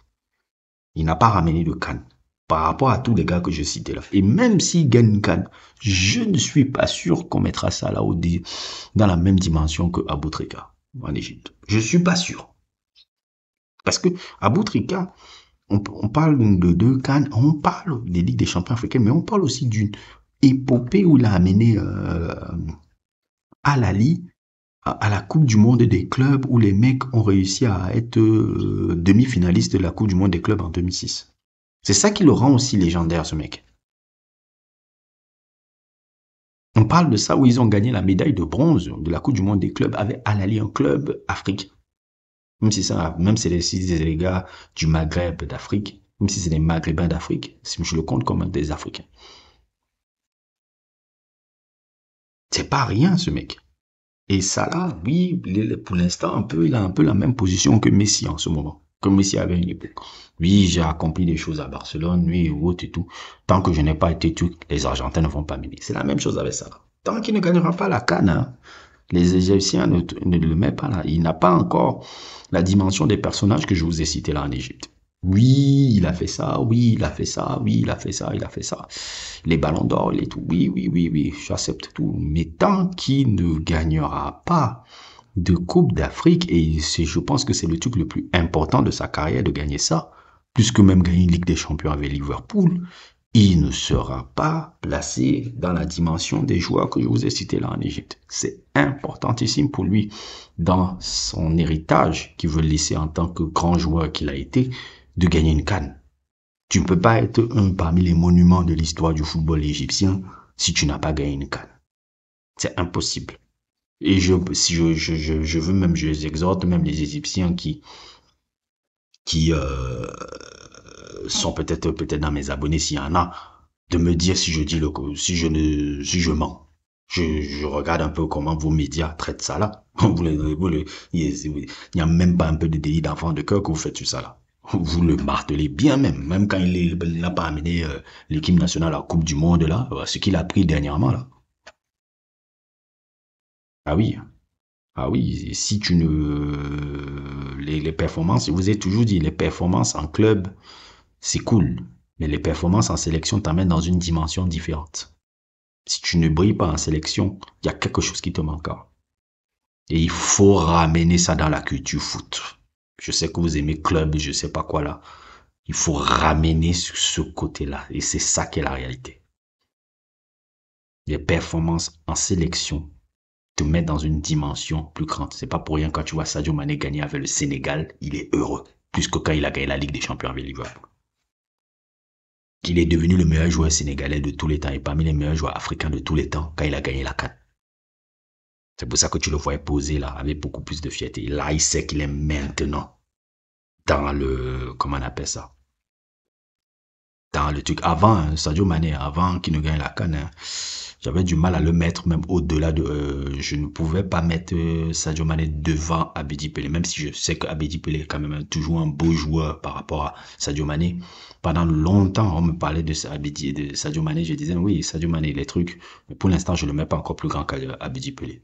Il n'a pas ramené de CAN par rapport à tous les gars que je citais là. Et même s'il gagne une CAN, je ne suis pas sûr qu'on mettra Salah dans la même dimension que Aboutrika en Égypte. Je suis pas sûr. Parce que Aboutrika, on parle de deux CAN, on parle des Ligues des champions africaines, mais on parle aussi d'une épopée où il a amené Al Ahly à la Coupe du Monde des clubs où les mecs ont réussi à être demi-finalistes de la Coupe du Monde des clubs en 2006. C'est ça qui le rend aussi légendaire, ce mec. On parle de ça où ils ont gagné la médaille de bronze de la Coupe du Monde des clubs avec Al Ahly, un club africain. Même si c'est les gars du Maghreb d'Afrique, même si c'est des Maghrébins d'Afrique, je le compte comme des Africains. C'est pas rien, ce mec. Et Salah, oui, pour l'instant, il a un peu la même position que Messi en ce moment. Que Messi avait une époque. Oui, j'ai accompli des choses à Barcelone, oui, ou autre et tout. Tant que je n'ai pas été tué, les Argentins ne vont pas m'aider. C'est la même chose avec Salah. Tant qu'il ne gagnera pas la CAN, hein, les Égyptiens ne le mettent pas là. Il n'a pas encore la dimension des personnages que je vous ai cités là en Égypte. Oui, il a fait ça, oui, il a fait ça, oui, il a fait ça, il a fait ça. Les ballons d'or, il est tout. Oui, oui, oui, oui, j'accepte tout. Mais tant qu'il ne gagnera pas de Coupe d'Afrique, et je pense que c'est le truc le plus important de sa carrière de gagner ça, plus que même gagner une Ligue des Champions avec Liverpool, il ne sera pas placé dans la dimension des joueurs que je vous ai cités là en Égypte. C'est importantissime pour lui dans son héritage qu'il veut laisser en tant que grand joueur qu'il a été, de gagner une CAN. Tu ne peux pas être un parmi les monuments de l'histoire du football égyptien si tu n'as pas gagné une CAN. C'est impossible. Et je veux même, je exhorte même les Égyptiens qui sont peut-être dans mes abonnés s'il y en a, de me dire si je dis si je mens. Je regarde un peu comment vos médias traitent ça là. Il n'y a même pas un peu de délit d'enfant de cœur que vous faites sur ça là. Vous le martelez bien même quand il n'a pas amené l'équipe nationale à la Coupe du Monde là, ce qu'il a pris dernièrement là. Ah oui, ah oui, si tu ne... les performances, je vous ai toujours dit, les performances en club, c'est cool. Mais les performances en sélection t'amènent dans une dimension différente. Si tu ne brilles pas en sélection, il y a quelque chose qui te manque. Et il faut ramener ça dans la culture foot. Je sais que vous aimez club, je sais pas quoi là. Il faut ramener sur ce côté-là. Et c'est ça qui est la réalité. Les performances en sélection te mettent dans une dimension plus grande. C'est pas pour rien quand tu vois Sadio Mané gagner avec le Sénégal, il est heureux. Plus que quand il a gagné la Ligue des Champions avec Liverpool. Il est devenu le meilleur joueur sénégalais de tous les temps et parmi les meilleurs joueurs africains de tous les temps quand il a gagné la CAN. C'est pour ça que tu le voyais poser là avec beaucoup plus de fierté. Là, il sait qu'il est maintenant dans le, comment on appelle ça? Dans le truc. Avant, Sadio Mané, avant qu'il ne gagne la CAN, j'avais du mal à le mettre même au-delà de... je ne pouvais pas mettre Sadio Mané devant Abedi Pelé, même si je sais que Abedi Pelé est quand même toujours un beau joueur par rapport à Sadio Mané. Pendant longtemps, on me parlait de Sadio Mané, je disais oui, Sadio Mané, les trucs, mais pour l'instant, je ne le mets pas encore plus grand qu'Abedi Pelé.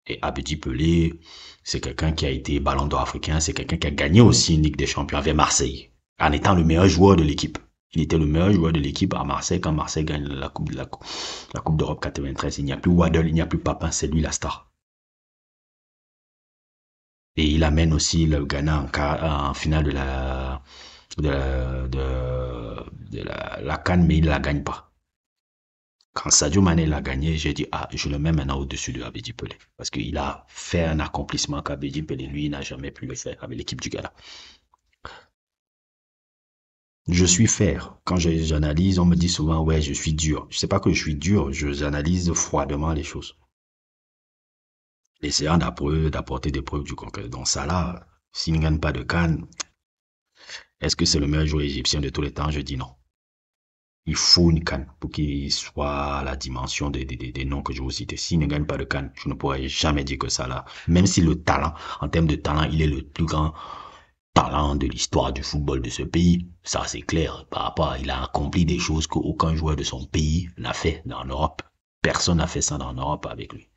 Et Abedi Pelé, c'est quelqu'un qui a été ballon d'or africain, c'est quelqu'un qui a gagné aussi une Ligue des Champions avec Marseille, en étant le meilleur joueur de l'équipe. Il était le meilleur joueur de l'équipe à Marseille quand Marseille gagne la Coupe d'Europe 93. Il n'y a plus Waddle, il n'y a plus Papin, c'est lui la star. il amène aussi le Ghana en finale de la CAN, mais il ne la gagne pas. Quand Sadio Mané l'a gagné, j'ai dit, ah, je le mets maintenant au-dessus de Abedi Pelé. Parce qu'il a fait un accomplissement qu'Abedi Pelé, lui, n'a jamais pu le faire avec l'équipe du Ghana. Je suis fair. Quand j'analyse, on me dit souvent, ouais, je suis dur. Je sais pas que je suis dur, j'analyse froidement les choses. Essayant d'apporter des preuves du contraire. Donc ça là, s'il ne gagne pas de CAN, est-ce que c'est le meilleur joueur égyptien de tous les temps? Je dis non. Il faut une CAN pour qu'il soit à la dimension des noms que je vous cite. S'il ne gagne pas de CAN, je ne pourrais jamais dire que ça là. Même si le talent, en termes de talent, il est le plus grand talent de l'histoire du football de ce pays. Ça, c'est clair. Par rapport il a accompli des choses qu'aucun joueur de son pays n'a fait en Europe. Personne n'a fait ça en Europe avec lui.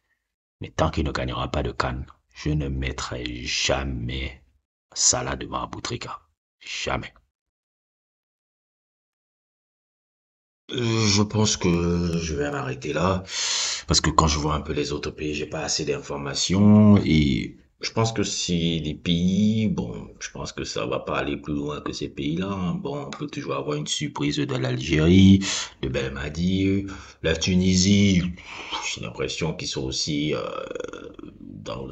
Mais tant qu'il ne gagnera pas de CAN, je ne mettrai jamais Salah devant Aboutrika. Jamais. Je pense que je vais m'arrêter là parce que quand je vois un peu les autres pays, j'ai pas assez d'informations et je pense que si les pays, bon, je pense que ça va pas aller plus loin que ces pays-là, hein. Bon, on peut toujours avoir une surprise de l'Algérie, de Belmadi, la Tunisie. J'ai l'impression qu'ils sont aussi dans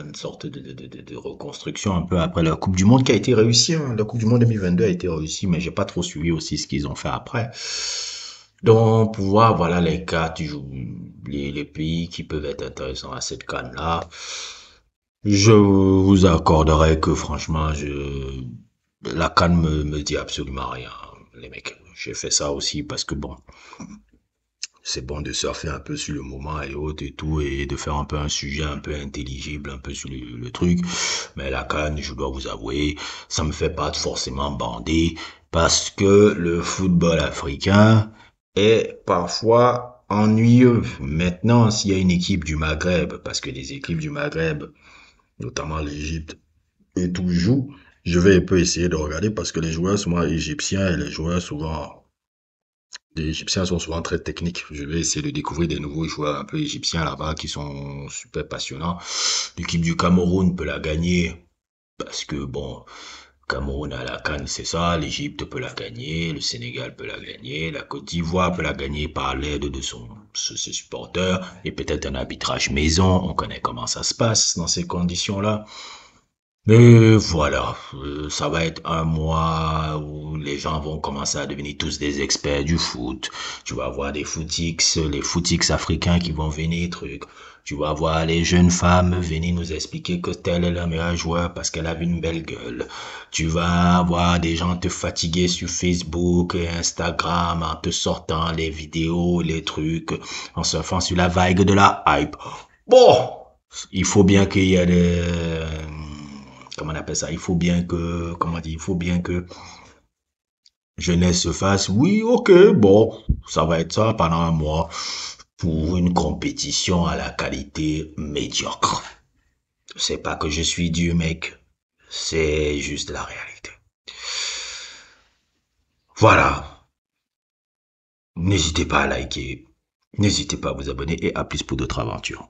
une sorte de reconstruction un peu après la Coupe du Monde qui a été réussie, hein. La Coupe du Monde 2022 a été réussie, mais j'ai pas trop suivi aussi ce qu'ils ont fait après. Donc, pour voir, voilà les cas, les pays qui peuvent être intéressants à cette CAN-là, je vous accorderai que franchement, la CAN me dit absolument rien, les mecs. J'ai fait ça aussi parce que bon, c'est bon de surfer un peu sur le moment et autres et tout, et de faire un peu un sujet un peu intelligible, un peu sur le truc. Mais la CAN, je dois vous avouer, ça me fait pas forcément bander, parce que le football africain est parfois ennuyeux. Maintenant, s'il y a une équipe du Maghreb, parce que les équipes du Maghreb, notamment l'Égypte, et tout jouent, je vais un peu essayer de regarder parce que les joueurs souvent égyptiens et les joueurs souvent les Égyptiens sont souvent très techniques. Je vais essayer de découvrir des nouveaux joueurs un peu égyptiens là-bas qui sont super passionnants. L'équipe du Cameroun peut la gagner parce que bon, Cameroun à la CAN, c'est ça. L'Égypte peut la gagner, le Sénégal peut la gagner, la Côte d'Ivoire peut la gagner par l'aide de ses supporters et peut-être un arbitrage maison. On connaît comment ça se passe dans ces conditions-là. Mais voilà, ça va être un mois où les gens vont commencer à devenir tous des experts du foot. Tu vas avoir des footix, les footix africains qui vont venir, truc. Tu vas voir les jeunes femmes venir nous expliquer que telle est la meilleure joueur parce qu'elle a une belle gueule. Tu vas avoir des gens te fatiguer sur Facebook et Instagram en te sortant les vidéos, les trucs, en surfant sur la vague de la hype. Bon, il faut bien qu'il y ait comment on appelle ça, il faut bien que, comment dire, il faut bien que jeunesse se fasse, oui, ok, bon, ça va être ça pendant un mois pour une compétition à la qualité médiocre. C'est pas que je suis Dieu, mec, c'est juste la réalité. Voilà, n'hésitez pas à liker, n'hésitez pas à vous abonner et à plus pour d'autres aventures.